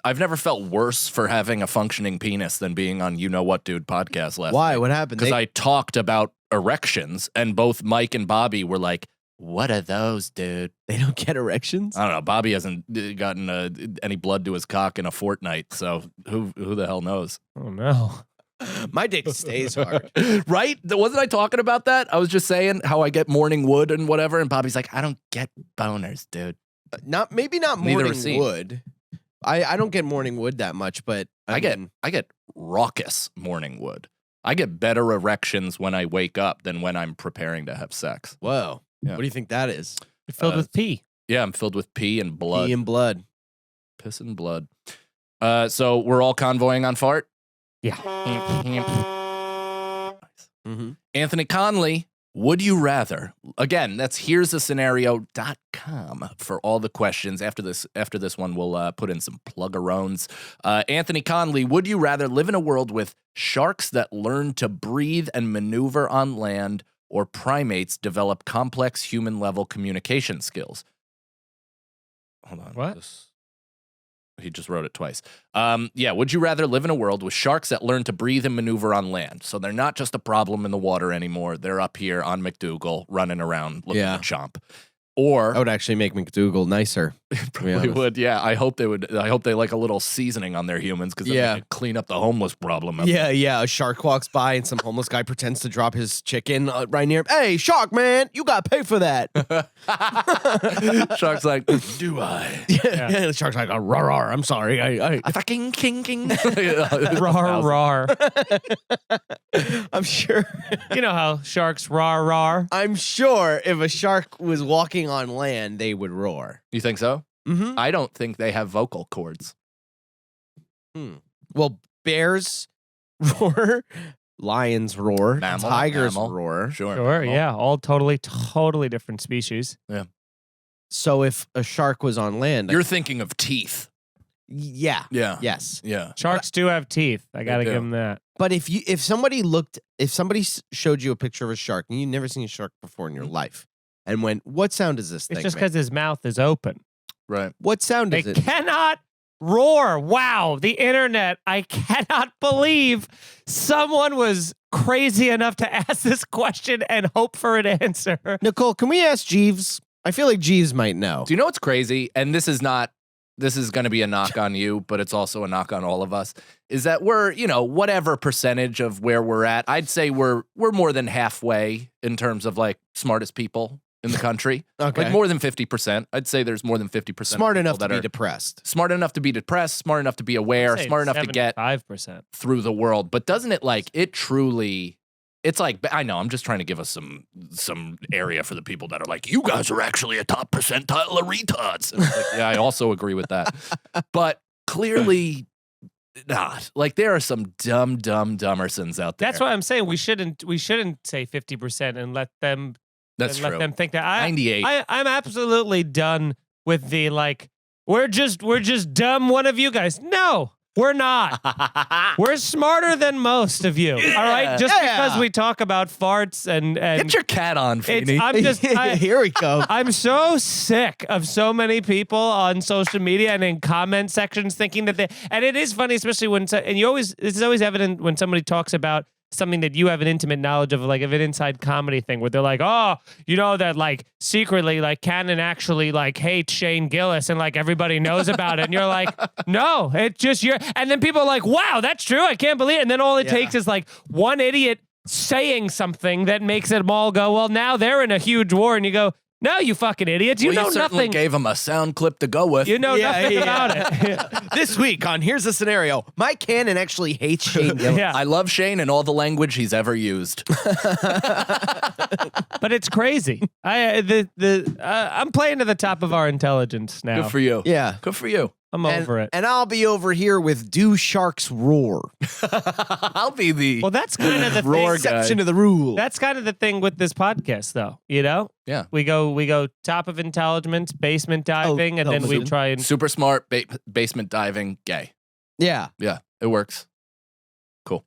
I've never felt worse for having a functioning penis than being on You Know What Dude podcast last Why? night. What happened? Because They- I talked about erections, and both Mike and Bobby were like, "What are those, dude?" they don't get erections. I don't know. Bobby hasn't gotten any blood to his cock in a fortnight, so who the hell knows? Oh, no. My dick stays hard. Right? Wasn't I talking about that? I was just saying how I get morning wood and whatever, and Bobby's like, "I don't get boners, dude." Maybe not Neither morning receipt. wood. I don't get morning wood that much, but I get mean, raucous morning wood. I get better erections when I wake up than when I'm preparing to have sex. whoa. Yeah. What do you think that is? You're filled with pee. Yeah, I'm filled with pee and blood. Pee and blood. Piss and blood. So we're all convoying on fart? Yeah. Mm-hmm. Anthony Conley, would you rather? Again, that's here'sascenario.com for all the questions. After this one, we'll put in some pluggerones. Anthony Conley, would you rather live in a world with sharks that learn to breathe and maneuver on land, or primates develop complex human-level communication skills? Hold on. What? He just wrote it twice. Yeah, would you rather live in a world with sharks that learn to breathe and maneuver on land? So they're not just a problem in the water anymore. They're up here on McDougal running around looking Yeah. to chomp. Or That would actually make McDougal nicer. probably honest. would, yeah. I hope they would. I hope they like a little seasoning on their humans because Yeah. they could clean up the homeless problem. Yeah. A shark walks by and some homeless guy pretends to drop his chicken right near him. Hey, shark man, you got to pay for that. Shark's like, do I? Yeah. The shark's like, rawr, rawr, I'm sorry. I Fucking king. Rar, rar. I'm sure. You know how sharks rar, rar. I'm sure if a shark was walking on land, they would roar. You think so? Mm-hmm. I don't think they have vocal cords. Well, bears roar, lions roar, Mammal, tigers mammal. roar. Sure. Sure, yeah. All totally different species. So if a shark was on land, You're thinking of teeth. yeah, Yeah. yes. Yeah. Sharks do have teeth. I got to do. give them that. But if somebody showed you a picture of a shark and you've never seen a shark before in your life, and went, "What sound is this It's thing?" just make?" because his mouth is open. Right. What sound They is it? cannot roar. Wow. The internet. I cannot believe someone was crazy enough to ask this question and hope for an answer. Nicole, can we ask Jeeves? I feel like Jeeves might know. Do you know what's crazy? And this is going to be a knock on you, but it's also a knock on all of us, is that we're, whatever percentage of where we're at, I'd say we're more than halfway in terms of like smartest people in the country. Okay. Like more than 50%. I'd say there's more than 50% Smart of enough people to that be are depressed. smart enough to be depressed, smart enough to be aware, smart enough to get 5%. through the world. But doesn't it like it truly? It's like, I know, I'm just trying to give us some area for the people that are like, you guys are actually a top percentile of retards. And it's like, yeah, I also agree with that. But clearly not. Like there are some dumb dumbersons out there. That's why I'm saying we shouldn't say 50% and let them That's let true. them think that 98. I'm absolutely done with the like we're just dumb one of you guys. No, we're not. We're smarter than most of you. All right, just Yeah. because we talk about farts and Get your cat on, Feeney. I'm just Here we go. I'm so sick of so many people on social media and in comment sections thinking that and it is funny, especially when this is always evident when somebody talks about something that you have an intimate knowledge of, like of an inside comedy thing where they're like, oh, you know that like secretly like Cannon actually like hates Shane Gillis and like everybody knows about it. And you're like, no, it's just and then people are like, wow, that's true. I can't believe it. And then all it takes is like one idiot saying something that makes them all go, well, now they're in a huge war. And you go, No, you fucking idiots. You Well, know you certainly nothing. gave him a sound clip to go with. You know Yeah, nothing yeah. about it. This week on Here's a Scenario, Mike Cannon actually hates Shane Gillis. Yeah. I love Shane and all the language he's ever used. But it's crazy. I'm playing to the top of our intelligence now. Good for you. Yeah. Good for you. I'm over it. And I'll be over here with Do Sharks Roar. I'll be the Well, that's kind of the roar thing. guy. Exception to the rule. That's kind of the thing with this podcast, though. You know, Yeah. we go top of intelligence, basement diving, and then we intelligence. try and Super smart, basement diving, gay. Yeah. Yeah, it works.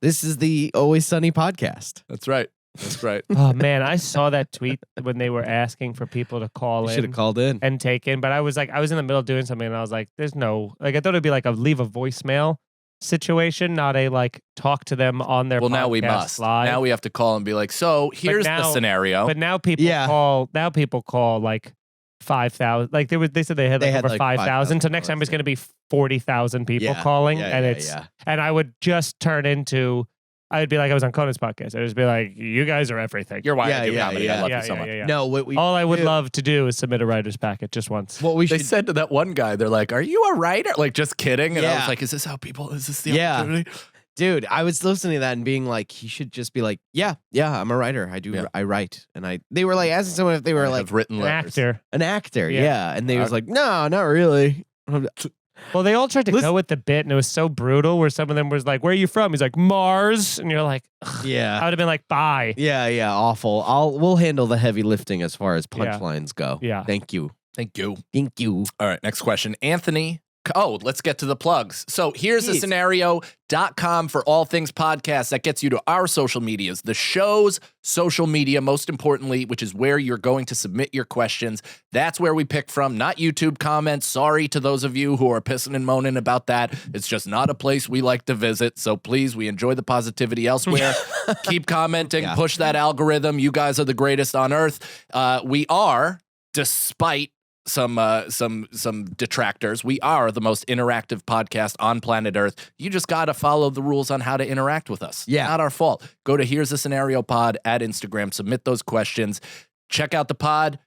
This is the Always Sunny podcast. That's right. That's right. Oh man, I saw that tweet when they were asking for people to call You should have in called in. and take in, but I was in the middle of doing something, and I was like, "There's no like." I thought it'd be like a leave a voicemail situation, not a like talk to them on their. Well, now we podcast must. live. Now we have to call and be like, so here's the now- scenario. But now people Yeah. call. Now people call like 5,000. Like they said they had like over 5,000. 5,000 So next time it's calls, going to be 40,000 people Yeah. calling, Yeah, and yeah, it's yeah. and I would just turn into. I would be like I was on Conan's podcast. I would just be like, "You guys are everything." You're why Yeah, I do yeah, comedy. yeah. I love yeah, you so much. yeah. No, what we All I would do- love to do is submit a writer's packet just once. What we They should said to that one guy, they're like, "Are you a writer?" Like, just kidding. And I Yeah. was like, "Is this the Yeah. opportunity?" Dude, I was listening to that and being like, he should just be like, yeah, I'm a writer. Yeah. I write. And they were like asking someone if they were I like have written An letters. actor. an actor. Yeah. Yeah. And they was like, no, not really. Well, they all tried to Listen- go with the bit, and it was so brutal. Where some of them was like, "Where are you from?" He's like, "Mars," and you're like, "Ugh." I Yeah. would have been like, "Bye." Yeah, awful. We'll handle the heavy lifting as far as Yeah. punchlines go. Yeah. Thank you. Thank you. Thank you. All right, next question. Anthony. Oh, let's get to the plugs. So here's a Please. scenario.com for all things podcasts. That gets you to our social medias, the show's social media, most importantly, which is where you're going to submit your questions. That's where we pick from, not YouTube comments. Sorry to those of you who are pissing and moaning about that. It's just not a place we like to visit. So please, we enjoy the positivity elsewhere. Keep commenting, Yeah. push that algorithm. You guys are the greatest on earth. We are, despite some detractors, we are the most interactive podcast on planet Earth. You just got to follow the rules on how to interact with us. Yeah. Not our fault. Go to Here's a Scenario Pod at Instagram, submit those questions, check out the pod.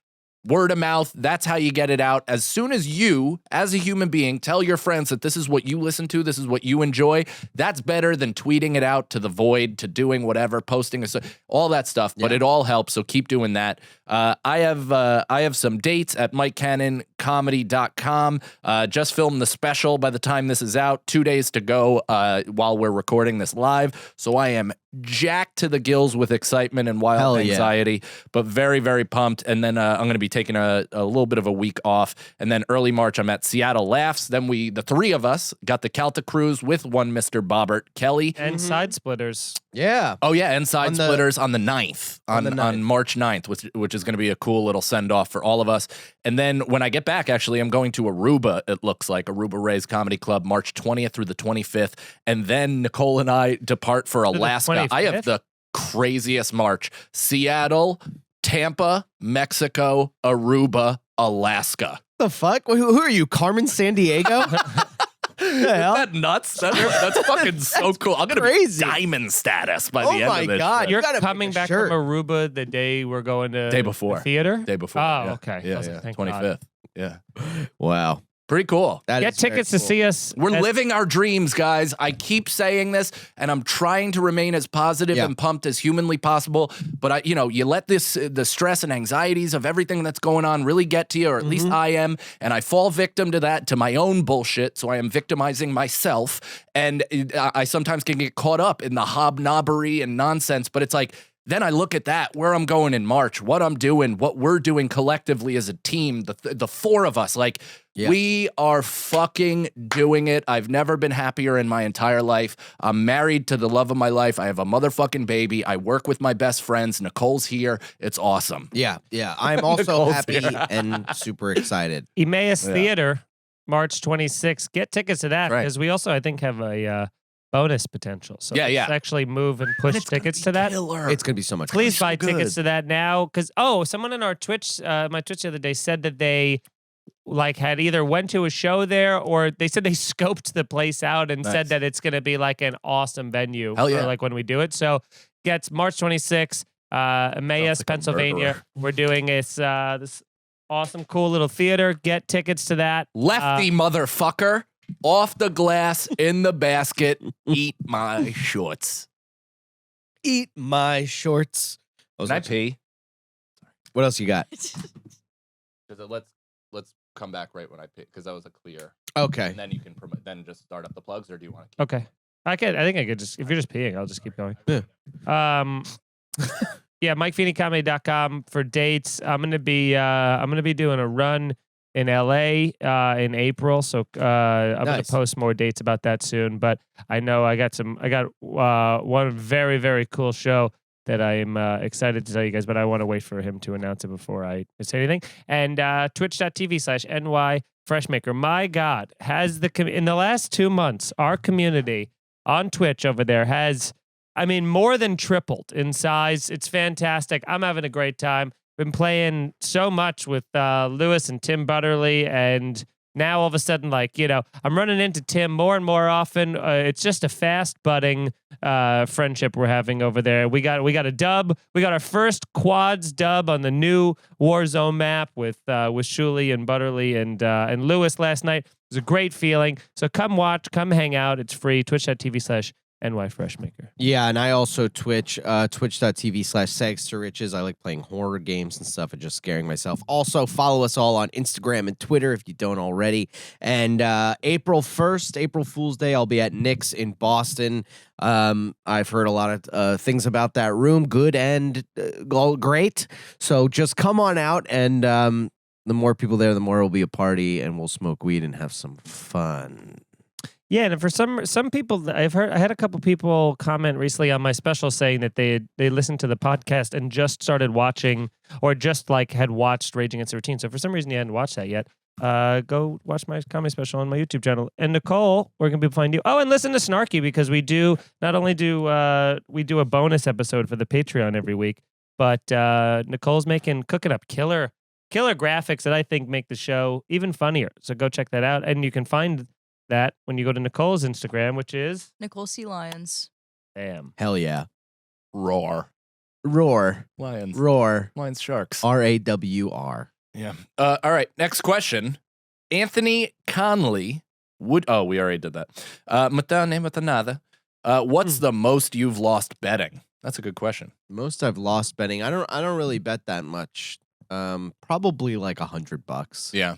Word of mouth, that's how you get it out. As soon as you, as a human being, tell your friends that this is what you listen to, this is what you enjoy, that's better than tweeting it out to the void, to doing whatever, posting, all that stuff. But Yeah. it all helps, so keep doing that. I have some dates at MikeCannonComedy.com. Just filmed the special by the time this is out. 2 days to go while we're recording this live. So I am jacked to the gills with excitement and wild Hell yeah. anxiety, but very, very pumped. And then I'm going to be taking a little bit of a week off. And then early March, I'm at Seattle Laughs. Then the three of us, got the Celtic Cruise with one Mr. Bobbert Kelly. And side splitters. Yeah. Oh, yeah, and Side On the- Splitters on the 9th, On the 9th. on March 9th, which is going to be a cool little send-off for all of us. And then when I get back, actually, I'm going to Aruba, it looks like, Aruba Rays Comedy Club, March 20th through the 25th. And then Nicole and I depart for the Alaska. I have 25th? the craziest March. Seattle, Tampa, Mexico, Aruba, Alaska. The fuck? Who are you, Carmen San Diego? Isn't that nuts? That's fucking so cool. I'm going to be crazy. diamond status by Oh the end my of this God. shit. You're gotta make coming a back shirt. from Aruba the day we're going to Day before. the theater. Day before. Oh, yeah. okay. I Yeah, was like, yeah. thank 25th. Yeah. Wow. Pretty cool. That Get is very tickets to cool. see us. We're at- living our dreams, guys. I keep saying this, and I'm trying to remain as positive Yeah. and pumped as humanly possible. But you let the stress and anxieties of everything that's going on really get to you, or at least I am, and I fall victim to that, to my own bullshit. So I am victimizing myself, and I sometimes can get caught up in the hobnobbery and nonsense. But it's like, then I look at that, where I'm going in March, what I'm doing, what we're doing collectively as a team, the four of us, like, Yeah. we are fucking doing it. I've never been happier in my entire life. I'm married to the love of my life. I have a motherfucking baby. I work with my best friends. Nicole's here. It's awesome. Yeah. I'm also Nicole's happy here. and super excited. Emmaus Yeah. Theater, March 26th. Get tickets to that Right. because we also, I think, have a bonus potential. So Yeah, let's yeah. actually move and push tickets to that. It's gonna be so much fun. Please so buy tickets good. to that now because someone in our Twitch, my Twitch the other day said that they had either went to a show there or they said they scoped the place out and Nice. said that it's going to be like an awesome venue Hell for yeah. like when we do it. So gets March 26th, Emmaus, like a Pennsylvania. murderer. We're doing this Awesome, cool little theater. Get tickets to that. Lefty motherfucker. Off the glass, in the basket. Eat my shorts. Eat my shorts. Can I pee? What else you got? Because let's come back right when I pee, because that was a clear. Okay. And then you can then just start up the plugs, or do you want to? Okay. I think I could just, if you're just peeing, I'll just keep going. Yeah. Yeah, MikeFeeneyComedy.com for dates. I'm gonna be doing a run in LA in April, so I'm gonna Nice. post more dates about that soon. But I know I got one very, very cool show that I'm excited to tell you guys, but I want to wait for him to announce it before I say anything. And twitch.tv/NY Freshmaker. My God, in the last 2 months, our community on Twitch over there has, I mean, more than tripled in size. It's fantastic. I'm having a great time. Been playing so much with Lewis and Tim Butterly, and now all of a sudden, like, you know, I'm running into Tim more and more often. It's just a fast budding friendship we're having over there. We got a dub. We got our first quads dub on the new Warzone map with Shuli and Butterly and Lewis last night. It was a great feeling. So come watch, come hang out. It's free. Twitch.tv/NY Freshmaker. Yeah, and I also Twitch, twitch.tv/SagsToRiches. I like playing horror games and stuff and just scaring myself. Also, follow us all on Instagram and Twitter if you don't already. And April 1st, April Fool's Day, I'll be at Nick's in Boston. I've heard a lot of things about that room, good and great. So just come on out, and the more people there, the more it'll be a party, and we'll smoke weed and have some fun. Yeah, and for some people, I had a couple people comment recently on my special saying that they listened to the podcast and just started watching, or just like had watched Rage Against the Routine. So for some reason you hadn't watched that yet, go watch my comedy special on my YouTube channel. And Nicole, where can people find you? Oh, and listen to Snarky, because we do not only do we do a bonus episode for the Patreon every week, but Nicole's cooking up killer graphics that I think make the show even funnier. So go check that out, and you can find that when you go to Nicole's Instagram, which is Nicole C. Lyons. damn. Hell yeah. Roar. Roar. Lions. Roar. Lions, sharks. RAWR. Yeah. All right. Next question. Anthony Conley we already did that. What's the most you've lost betting? That's a good question. Most I've lost betting. I don't really bet that much. Probably like $100. Yeah.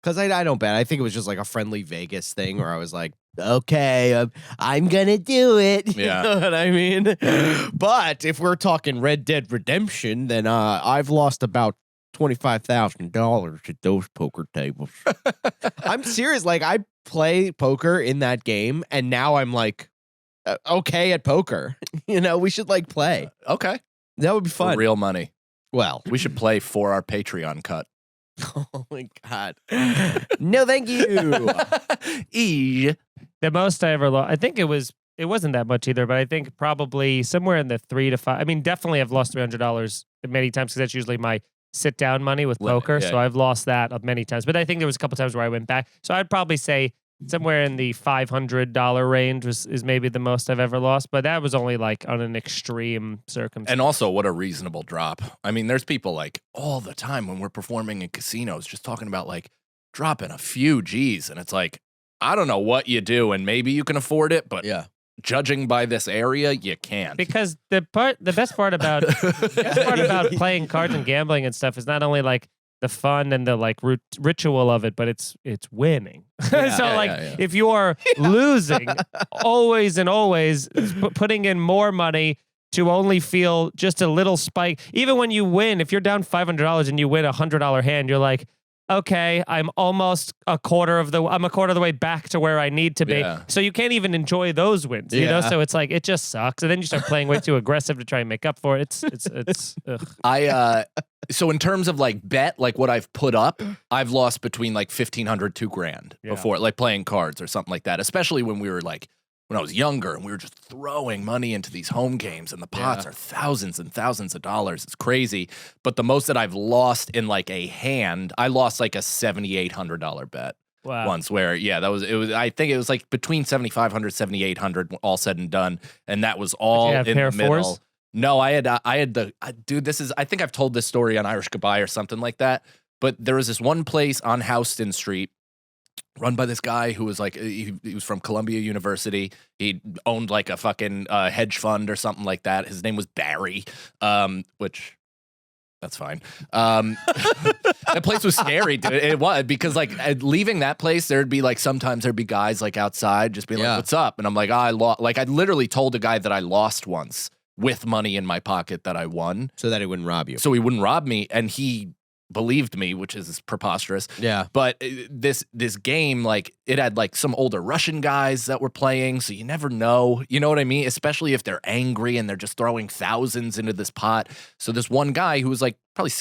Because I don't bet. I think it was just like a friendly Vegas thing where I was like, okay, I'm gonna do it. Yeah. You know what I mean? But if we're talking Red Dead Redemption, then I've lost about $25,000 at those poker tables. I'm serious. Like, I play poker in that game, and now I'm like, okay at poker. You know, we should like play. Okay. That would be For fun. real money. Well, We should play for our Patreon cut. oh my God. No, thank you. The most I ever lost, I think it wasn't that much either, but I think probably somewhere in the 3 to 5. I mean, definitely I've lost $300 many times, because that's usually my sit down money with Limit, poker. yeah. So I've lost that many times. But I think there was a couple times where I went back. So I'd probably say somewhere in the $500 range is maybe the most I've ever lost. But that was only like on an extreme circumstance. And also, what a reasonable drop. I mean, there's people like all the time when we're performing in casinos just talking about like dropping a few G's. And it's like, I don't know what you do, and maybe you can afford it, but Yeah. judging by this area, you can't. Because the best part about playing cards and gambling and stuff is not only like the fun and the like ritual of it, but it's winning. Yeah, If you are losing always and always, putting in more money to only feel just a little spike. Even when you win, if you're down $500 and you win $100 hand, you're like, okay, I'm almost a quarter of the way back to where I need to be. Yeah. So you can't even enjoy those wins, you know? So it's like, it just sucks. And then you start playing way too aggressive to try and make up for it. It's ugh. So in terms of like bet, like what I've put up, I've lost between like $1,500, $2,000 before, like playing cards or something like that. Especially when I was younger and we were just throwing money into these home games, and the pots are thousands and thousands of dollars. It's crazy. But the most that I've lost in like a hand, I lost like a $7,800 bet. Wow. Once where, I think it was like between $7,500, $7,800 all said and done. And that was all Did you have in pair the of middle. fours? No, I had dude, I think I've told this story on Irish Goodbye or something like that. But there was this one place on Houston Street run by this guy who was like, he was from Columbia University. He owned like a fucking hedge fund or something like that. His name was Barry, which that's fine. That place was scary, dude. It was, because like leaving that place, there'd be like, sometimes there'd be guys like outside just being like, what's up? And I'm like, I lost. Like I literally told a guy that I lost once with money in my pocket that I won. So that he wouldn't rob you. So he wouldn't rob me. And he believed me, which is preposterous. Yeah. But this game, like it had like some older Russian guys that were playing, so you never know. You know what I mean? Especially if they're angry and they're just throwing thousands into this pot. So this one guy who was like probably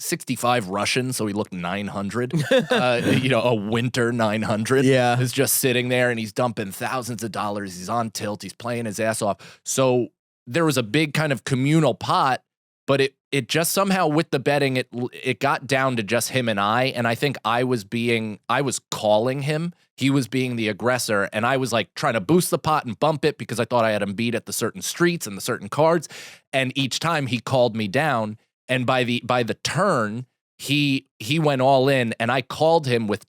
65 Russian, so he looked 900, a winter 900. Yeah. Is just sitting there and he's dumping thousands of dollars. He's on tilt. He's playing his ass off. So there was a big kind of communal pot, but it just somehow with the betting, it got down to just him and I think I was calling him. He was being the aggressor, and I was like trying to boost the pot and bump it because I thought I had him beat at the certain streets and the certain cards. And each time he called me down, and by the turn, he went all in, and I called him with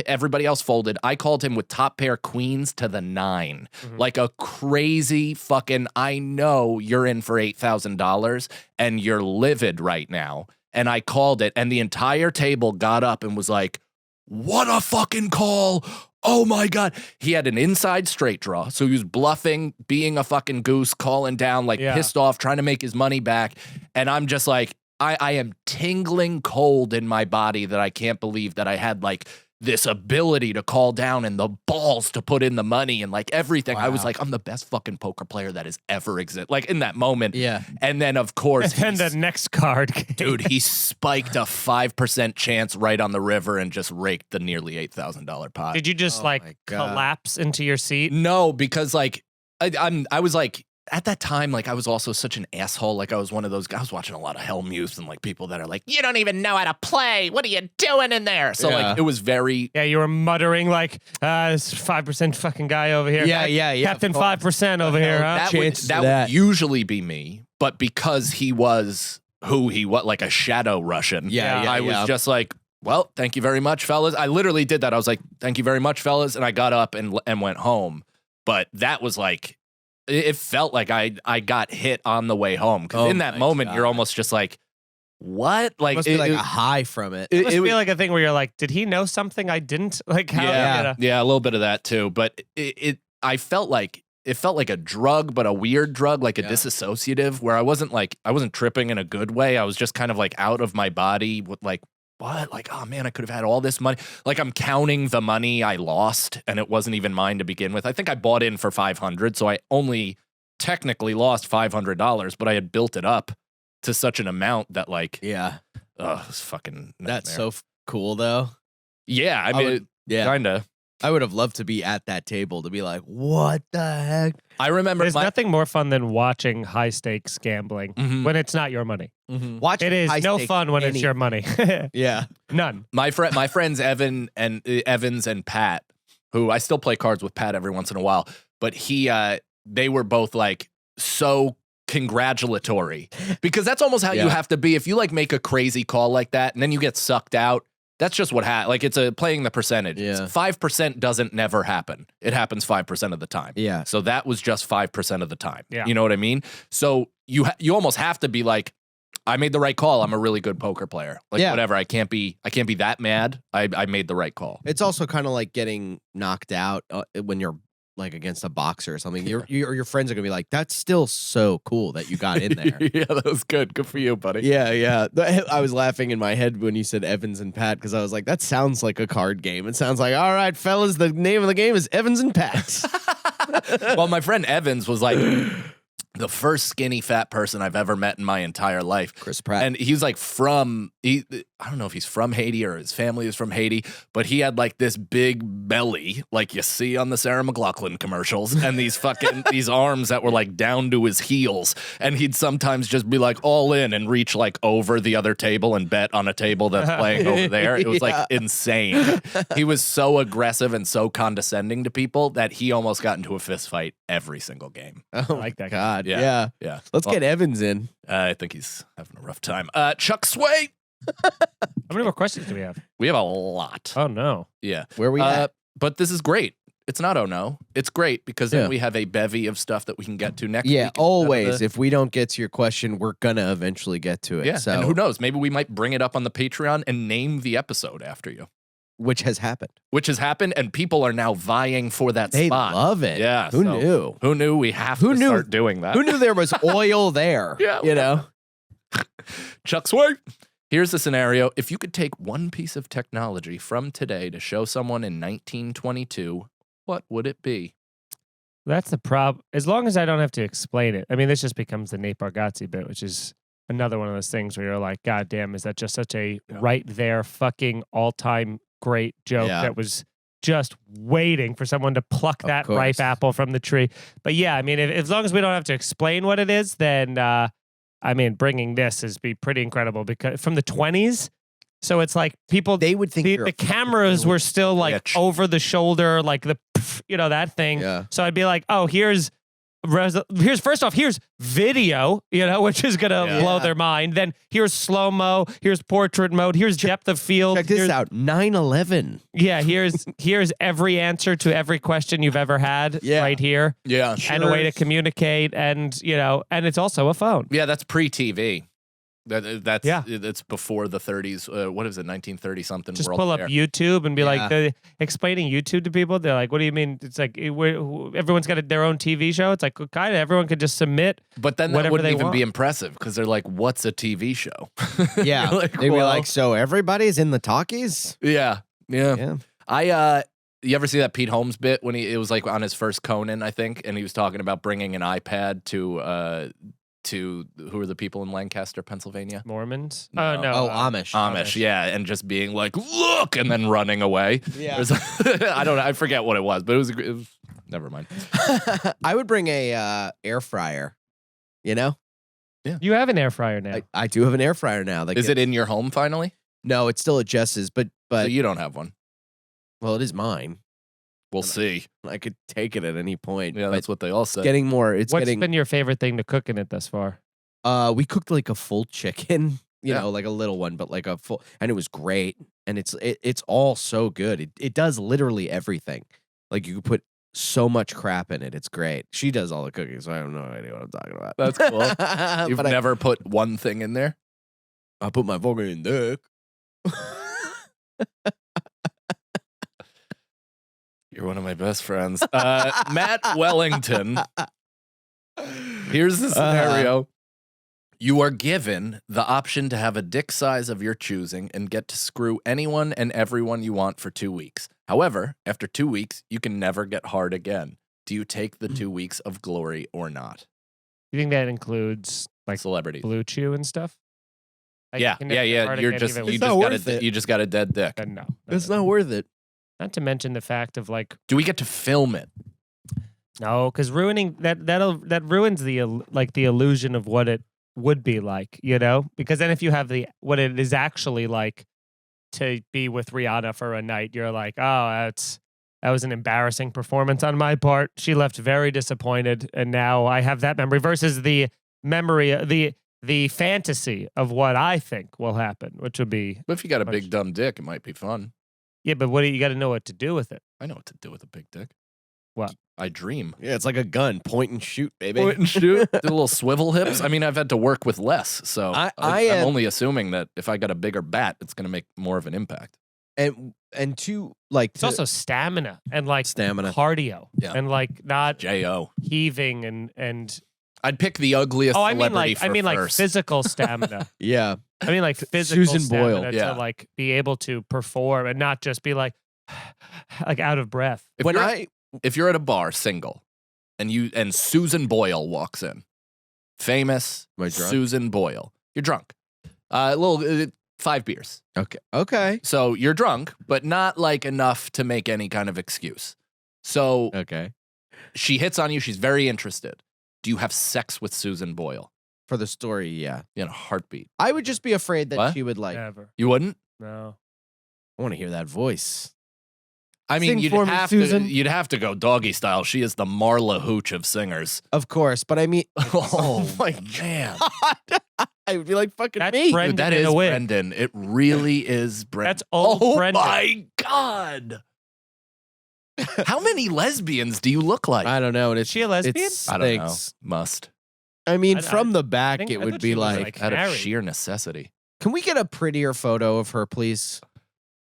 everybody else folded. I called him with top pair queens to the 9. Like a crazy fucking, I know you're in for $8,000 and you're livid right now. And I called it, and the entire table got up and was like, what a fucking call. Oh my God. He had an inside straight draw. So he was bluffing, being a fucking goose, calling down, like pissed off, trying to make his money back. And I'm just like, I am tingling cold in my body that I can't believe that I had like this ability to call down and the balls to put in the money and like everything. Wow. I was like, I'm the best fucking poker player that has ever existed. Like in that moment. Yeah. And then of course. And then the next card. Dude, he spiked a 5% chance right on the river and just raked the nearly $8,000 pot. Did you just collapse into your seat? No, because like I was like, at that time, like I was also such an asshole. Like I was one of those guys. I was watching a lot of Helmuth and like people that are like, you don't even know how to play. What are you doing in there? So like it was very. Yeah, you were muttering like, this 5% fucking guy over here. Yeah. Captain 5% over here, huh? That would usually be me. But because he was who he was, like a shadow Russian. I was just like, well, thank you very much, fellas. I literally did that. I was like, thank you very much, fellas. And I got up and went home. But that was like. It felt like I got hit on the way home. Because in that moment, you're almost just like, what? Like, must be like a high from it. It must feel like a thing where you're like, did he know something I didn't? Like, how? Yeah, a little bit of that too. But I felt like it felt like a drug, but a weird drug, like a disassociative, where I wasn't tripping in a good way. I was just kind of like out of my body with like, what? Like, oh man, I could have had all this money. Like I'm counting the money I lost and it wasn't even mine to begin with. I think I bought in for $500. So I only technically lost $500, but I had built it up to such an amount that like, it was fucking nightmare. That's so cool though. Yeah. I mean, kinda. I would have loved to be at that table to be like, what the heck? I remember there's nothing more fun than watching high stakes gambling when it's not your money. Watching it is no fun when it's your money. Yeah. None. My friends Evans and Pat, who I still play cards with Pat every once in a while, but they were both like so congratulatory because that's almost how you have to be. If you like make a crazy call like that and then you get sucked out, that's just what happens. Like it's playing the percentage. Yeah. 5% doesn't never happen. It happens 5% of the time. Yeah. So that was just 5% of the time. Yeah. You know what I mean? So you almost have to be like, I made the right call. I'm a really good poker player. Like whatever. I can't be that mad. I made the right call. It's also kind of like getting knocked out when you're like against a boxer or something. Your friends are gonna be like, "That's still so cool that you got in there." Yeah, that was good. Good for you, buddy. Yeah. I was laughing in my head when you said Evans and Pat because I was like, that sounds like a card game. It sounds like, all right, fellas, the name of the game is Evans and Pat. Well, my friend Evans was like the first skinny fat person I've ever met in my entire life. Chris Pratt. And he's like I don't know if he's from Haiti or his family is from Haiti, but he had like this big belly like you see on the Sarah McLachlan commercials and these arms that were like down to his heels. And he'd sometimes just be like all in and reach like over the other table and bet on a table that's playing over there. It was like insane. He was so aggressive and so condescending to people that he almost got into a fist fight every single game. Oh, I like that. God. Yeah. Let's get Evans in. I think he's having a rough time. Chuck Sway. How many more questions do we have? We have a lot. Oh no. Yeah. Where we at? But this is great. It's not oh no. It's great because then Yeah. we have a bevy of stuff that we can get to next Yeah, week. always. If we don't get to your question, we're gonna eventually get to it. Yeah. So, And who knows? Maybe we might bring it up on the Patreon and name the episode after you, which has happened. which has happened. And people are now vying for that They spot. love it. Yeah. Who so knew? Who knew we have Who to knew- start doing that? Who knew there was oil there? Yeah. You know? Chuck Sway. Here's the scenario. If you could take one piece of technology from today to show someone in 1922, what would it be? That's the problem. As long as I don't have to explain it. I mean, this just becomes the Nate Bargatze bit, which is another one of those things where you're like, God damn, is that just such a right there fucking all-time great joke Yeah. that was just waiting for someone to pluck Of that course. ripe apple from the tree. But yeah, I mean, as long as we don't have to explain what it is, then I mean, bringing this is be pretty incredible because from the 20s. So it's like people, They would think you're the a cameras were still like bitch. over the shoulder, like the, that thing. Yeah. So I'd be like, oh, here's first off, here's video, which is gonna Yeah. blow their mind. Then here's slow mo, here's portrait mode, here's depth of field. Check this here's- out. 9/11. Yeah, here's every answer to every question you've ever had Yeah. right here, Yeah. and a way to communicate, and and it's also a phone. Yeah, that's pre-TV. That's Yeah. It's before the 30s. What is it? 1930 something. Just World pull up Fair. YouTube and be Yeah. like, they're explaining YouTube to people. They're like, what do you mean? It's like everyone's got their own TV show. It's like kind of everyone could just submit. But then that whatever wouldn't they even want. be impressive because they're like, "What's a TV show?" Yeah. You're like, They'd be well, like, so everybody's in the talkies? yeah. Yeah. You ever see that Pete Holmes bit when it was like on his first Conan, I think, and he was talking about bringing an iPad to who are the people in Lancaster, Pennsylvania? Mormons? No. Oh no, Oh, Amish. Amish, yeah, and just being like, "Look," and then running away. Yeah. It was- I don't know, I forget what it was, but it was never mind. I would bring a air fryer. You know? You have an air fryer now. I do have an air fryer now. Like, Is it in your home finally? No, it's still at Jess's, but So you don't have one. well, it is mine. We'll see. I could take it at any point. Yeah, but that's what they all it's say. getting more. It's What's getting. been your favorite thing to cook in it thus far? We cooked like a full chicken. You Yeah. know, like a little one, but like a full, and it was great. And it's all so good. It does literally everything. Like you could put so much crap in it. It's great. She does all the cooking, so I have no idea what I'm talking about. That's cool. You've But never put one thing in there? I put my fucking dick. You're one of my best friends. Matt Wellington. Here's the scenario. You are given the option to have a dick size of your choosing and get to screw anyone and everyone you want for 2 weeks. However, after 2 weeks, you can never get hard again. Do you take the 2 weeks of glory or not? You think that includes like Celebrities. Blue Chew and stuff? Like, Yeah, you can never get yeah. hard You're again just even you with- not just got worth it. you just got a dead dick. No. It's not worth it. Not to mention the fact of like Do we get to film it? no, because ruining that ruins the the illusion of what it would be like, because then if you have what it is actually like to be with Rihanna for a night, you're like, oh, that was an embarrassing performance on my part. She left very disappointed, and now I have that memory versus the memory, the fantasy of what I think will happen, which would be But if you got a Much- big dumb dick, it might be fun. yeah. But what do you got to know what to do with it? I know what to do with a big dick. What? I dream. Yeah, it's like a gun. Point and shoot, baby. Point and shoot. Do little swivel hips. I mean, I've had to work with less, so I I'm am- only assuming that if I got a bigger bat, it's going to make more of an impact. And two, like It's also stamina and like Stamina. cardio, Yeah. and like not J.O. heaving and I'd pick the ugliest oh, I mean celebrity like for first. physical stamina. yeah. I mean like physical Susan Boyle, stamina yeah. to like be able to perform and not just be like out of breath. If When you're- if you're at a bar single and Susan Boyle walks in, famous Am I drunk? Susan Boyle, you're drunk. A little 5 beers. Okay. So you're drunk, but not like enough to make any kind of excuse. So Okay. she hits on you. She's very interested. Do you have sex with Susan Boyle For the story, yeah. in a heartbeat? I would just be afraid that What? she would like. Never. You wouldn't? No. I want to hear that voice. I mean, Sing you'd for me, have Susan. to. You'd have to go doggy style. She is the Marla Hooch of singers. Of course, but I mean, Oh my man! I would be like, fucking That's me. Brendan Dude, that in is a wig. Brendan. It really is Brendan. That's old Oh Brendan. my God. How many lesbians do you look like? I don't know. And Is she a lesbian? It's I don't know. stinks. Must. I mean, I from the back, think- it I would thought be she was, like, Out of married. sheer necessity. can we get a prettier photo of her, please?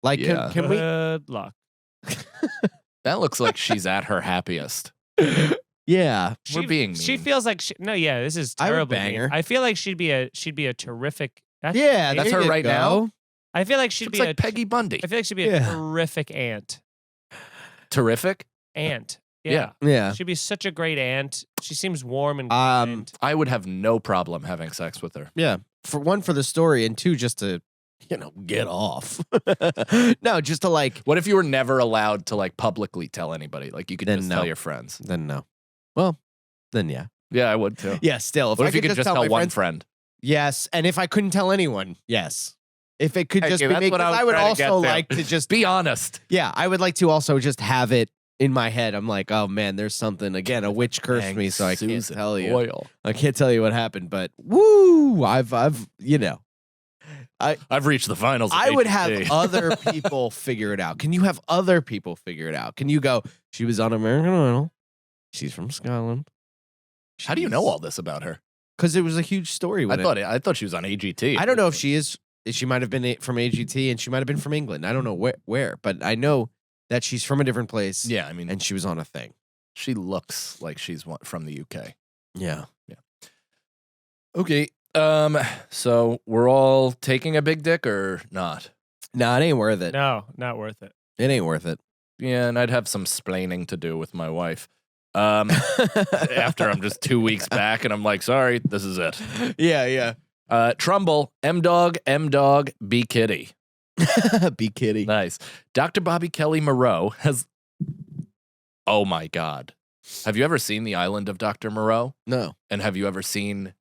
Like, Yeah. can we? Good luck. That looks like she's at her happiest. Yeah. We're being mean. She feels like this is I would terrible. bang her. I feel like she'd be a terrific. Yeah, That's there her you right go. now? I feel like she'd Looks be like Peggy Bundy. I feel like she'd be a Yeah. terrific aunt. Terrific. Aunt. Yeah. Yeah. She'd be such a great aunt. She seems warm and Um, kind. I would have no problem having sex with her. Yeah. For one, for the story, and two, just to, get off. No, just to like, What if you were never allowed to like publicly tell anybody? Like you could Then just no. tell your friends. then no. Well, then yeah. Yeah, I would too. Yeah, still. What if you could just tell my one friends- friend? Yes. And if I couldn't tell anyone, yes. If it could Thank just you. be That's me, what I 'cause was I would trying to get also to. like to just, Be honest. yeah, I would like to also just have it in my head. I'm like, oh man, there's something, again, a witch cursed Dang, me, so I can't Susan tell you. Boyle. I can't tell you what happened, but woo, I've, I've reached the finals. of I would AGT. have other people figure it out. Can you have other people figure it out? Can you go, she was on American Idol. She's from Scotland. How do you know all this about her? Because it was a huge story. I When I thought she was on AGT. I don't know if she is. She might have been from AGT and she might have been from England. I don't know where, but I know that she's from a different place. Yeah, I mean, And she was on a thing. she looks like she's from the UK. Yeah. Okay. So we're all taking a big dick or not? No, it ain't worth it. No, not worth it. It ain't worth it. Yeah, and I'd have some splaining to do with my wife. After I'm just 2 weeks back and I'm like, sorry, this is it. Yeah. Trumbull, M-Dog, B Kitty. Be kidding. Nice. Dr. Bobby Kelly Moreau has. Oh my God. Have you ever seen The Island of Dr. Moreau? No. And have you ever seen.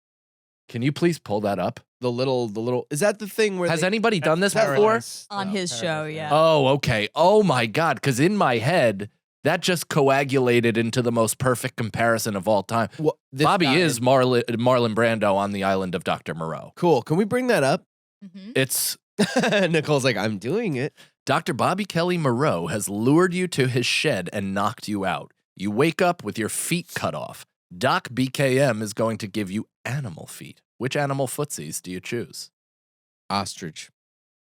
Can you please pull that up? The little. Is that the thing where Has they, anybody done this That's before? Paradise. On No, his show, Paradise, yeah. Oh, okay. Oh my God. Because in my head, that just coagulated into the most perfect comparison of all time. Well, this Bobby guy- is Marlon Brando on The Island of Dr. Moreau. cool. Can we bring that up? Mhm. It's. Nicole's like, I'm doing it. Dr. Bobby Kelly Moreau has lured you to his shed and knocked you out. You wake up with your feet cut off. Doc BKM is going to give you animal feet. Which animal footsies do you choose? Ostrich.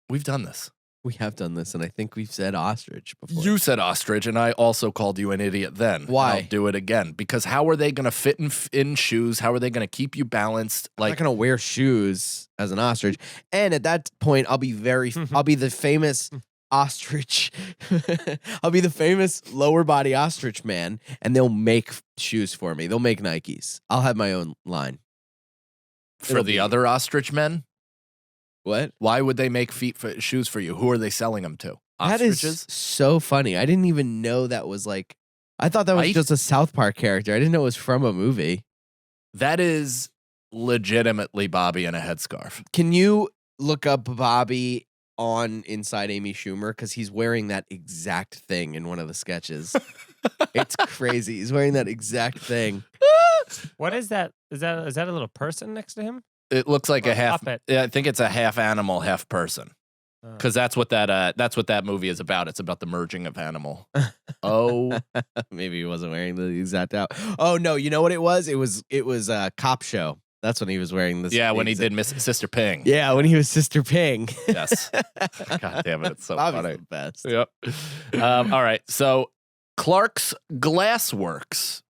We've done this. We have done this, and I think we've said ostrich before. You said ostrich, and I also called you an idiot then. Why? I'll do it again. Because how are they going to fit in shoes? How are they going to keep you balanced? I'm not Like, gonna wear shoes as an ostrich. And at that point, I'll be I'll be the famous ostrich. I'll be the famous lower body ostrich man, and they'll make shoes for me. They'll make Nikes. I'll have my own line. for it'll the be- other ostrich men? What? Why would they make shoes for you? Who are they selling them to? That Ostriches? is so funny. I didn't even know that was like. I thought that was Right? just a South Park character. I didn't know it was from a movie. That is legitimately Bobby in a headscarf. Can you look up Bobby on Inside Amy Schumer? Because he's wearing that exact thing in one of the sketches. It's crazy. He's wearing that exact thing. What is that? Is that a little person next to him? It looks like Or a half. puppet. Yeah, I think it's a half animal, half person. Oh. Because that's what that movie is about. It's about the merging of animal. Oh, Maybe he wasn't wearing the exact out. Oh no, you know what it was? It was a cop show. That's when he was wearing this. yeah, when he exact- did Miss Sister Ping. Yeah, when he was Sister Ping. Yes. God damn it, it's so Bobby's funny. the best. Yep. All right. So Clark's Glassworks.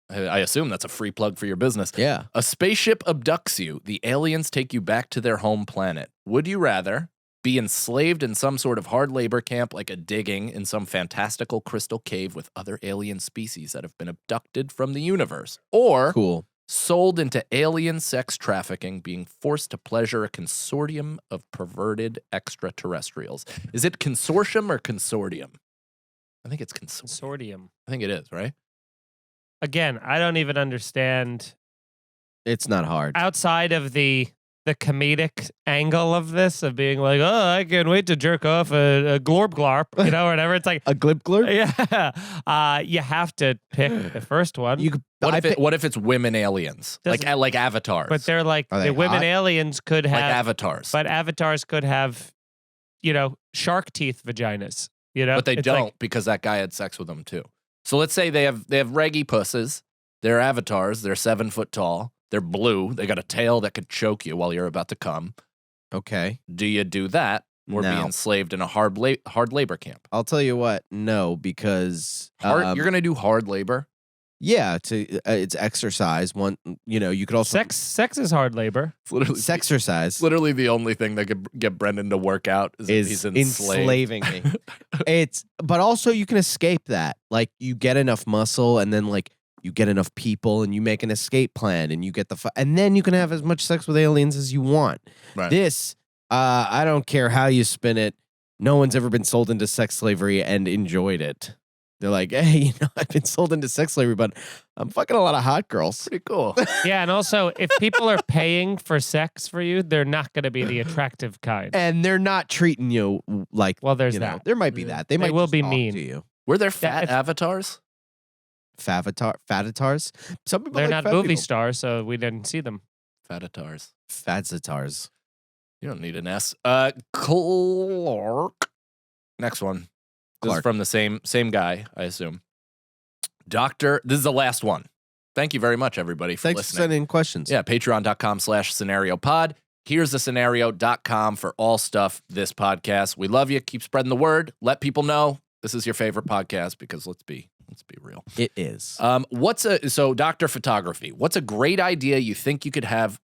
I assume that's a free plug for your business. Yeah. A spaceship abducts you. The aliens take you back to their home planet. Would you rather be enslaved in some sort of hard labor camp like a digging in some fantastical crystal cave with other alien species that have been abducted from the universe, or Cool. sold into alien sex trafficking, being forced to pleasure a consortium of perverted extraterrestrials? Is it consortium or consortium? I think it's consortium. Consortium. I think it is, right? Again, I don't even understand It's not hard. outside of the the comedic angle of this, of being like, oh, I can't wait to jerk off a glorp glarp, you know, or whatever. It's like, A glip glurp? yeah. You have to pick the first one. You could. What if it's women aliens, like avatars? But they're like, Are they the women hot? aliens could like have, avatars, but avatars could have, you know, shark teeth vaginas, you know? but they It's don't like, because that guy had sex with them too. So let's say they have reggy pusses. They're avatars. They're 7 foot tall. They're blue. They got a tail that could choke you while you're about to come. Okay. Do you do that or be No. enslaved in a hard labor camp? I'll tell you what. No, because You're gonna do hard labor. yeah, it's exercise. One, you know, you could also sex is hard labor. It's literally sexercise literally the only thing that could get Brendan to work out is if he's is enslaved. enslaving me. But also you can escape that. Like you get enough muscle, and then like you get enough people, and you make an escape plan, and you get and then you can have as much sex with aliens as you want. Right. This, I don't care how you spin it. No one's ever been sold into sex slavery and enjoyed it. They're like, hey, you know, I've been sold into sex slavery, but I'm fucking a lot of hot girls. Pretty cool. Yeah, and also, if people are paying for sex for you, they're not going to be the attractive kind. And they're not treating you like, Well, there's you know, that. there might be that. They might will just be talk mean. to you. Were there fat if- avatars? Fatatars? Some people They're like not fat movie people. stars, so we didn't see them. Fatatars. Fadzatars. You don't need an S. Clark. Next one. This is Clark. from the same guy, I assume. Doctor. This is the last one. Thank you very much, everybody, for Thanks for listening. sending in questions. Yeah, patreon.com/scenariopod. Here's the scenario.com for all stuff this podcast. We love you. Keep spreading the word. Let people know this is your favorite podcast because let's be real. It is. So Dr. Photography, what's a great idea you think you could have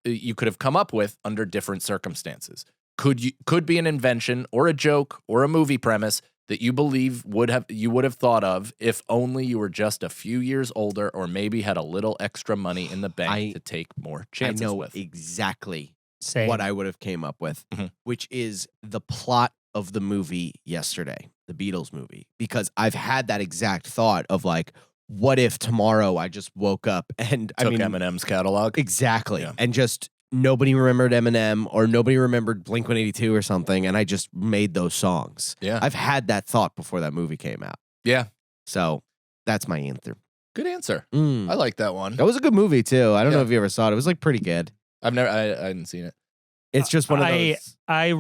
come up with under different circumstances? Could be an invention or a joke or a movie premise that you believe you would have thought of if only you were just a few years older or maybe had a little extra money in the bank to take more chances I know with. exactly Same. what I would have came up with, Mhm. which is the plot of the movie Yesterday, the Beatles movie, because I've had that exact thought of like, what if tomorrow I just woke up and Took I mean, Eminem's catalog. exactly, Yeah. and just nobody remembered Eminem or nobody remembered Blink-182 or something, and I just made those songs. Yeah. I've had that thought before that movie came out. Yeah. So that's my answer. Good answer. Mm. I like that one. That was a good movie too. I don't know Yeah. if you ever saw it. It was like pretty good. I hadn't seen it. It's just one of those. I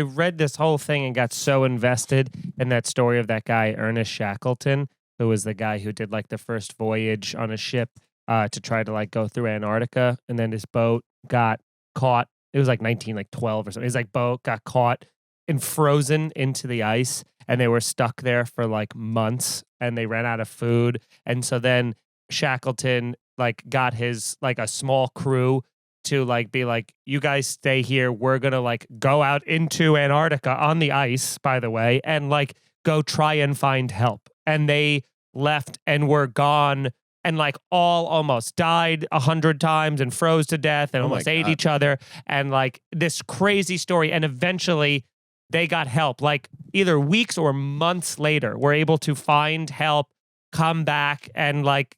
read this whole thing and got so invested in that story of that guy Ernest Shackleton, who was the guy who did like the first voyage on a ship to try to like go through Antarctica, and then his boat got caught. It was like 1912 or something. His like boat got caught and frozen into the ice, and they were stuck there for like months, and they ran out of food, and so then Shackleton like got his like a small crew to like be like, you guys stay here. We're gonna like go out into Antarctica on the ice, by the way, and like go try and find help. And they left and were gone and like all almost died 100 times and froze to death and Oh my almost ate God. each other. And like this crazy story. And eventually they got help, like either weeks or months later, were able to find help, come back and like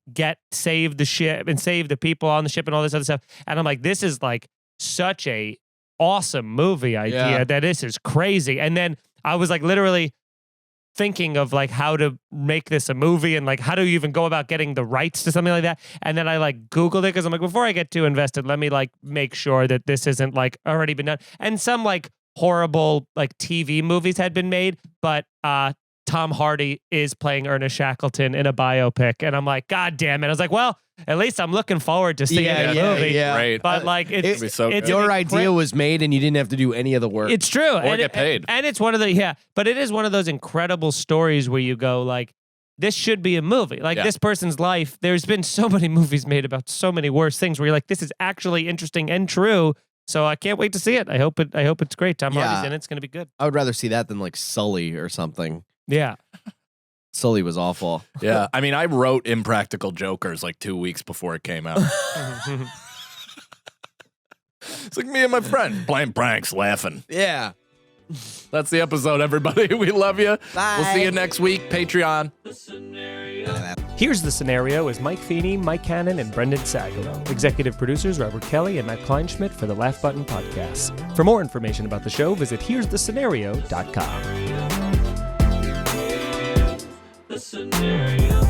save the ship and save the people on the ship and all this other stuff. And I'm like, this is like such a awesome movie idea Yeah. that this is crazy. And then I was like literally thinking of like how to make this a movie and like how do you even go about getting the rights to something like that. And then I like Googled it because I'm like, before I get too invested, let me like make sure that this isn't like already been done. And some like horrible like TV movies had been made, but Tom Hardy is playing Ernest Shackleton in a biopic. And I'm like, God damn it. I was like, well, at least I'm looking forward to seeing Yeah, the yeah, movie. yeah. Right. But like, It'd be so good. Your an idea was made and you didn't have to do any of the work. It's true. Or get paid. And it's one of the, but it is one of those incredible stories where you go like, this should be a movie. Like Yeah. this person's life, there's been so many movies made about so many worse things where you're like, this is actually interesting and true. So I can't wait to see it. I hope it's great. Tom Yeah. Hardy's in it. It's going to be good. I would rather see that than like Sully or something. Yeah. Sully was awful. Yeah. I mean, I wrote Impractical Jokers like 2 weeks before it came out. It's like me and my friend playing pranks, laughing. Yeah. That's the episode, everybody. We love you. Bye. We'll see you next week. Patreon. The scenario. Here's the Scenario is Mike Feeney, Mike Cannon, and Brendan Sagalow. Executive producers Robert Kelly and Matt Kleinschmidt for the Laugh Button Podcast. For more information about the show, visit here'sthescenario.com. The scenario.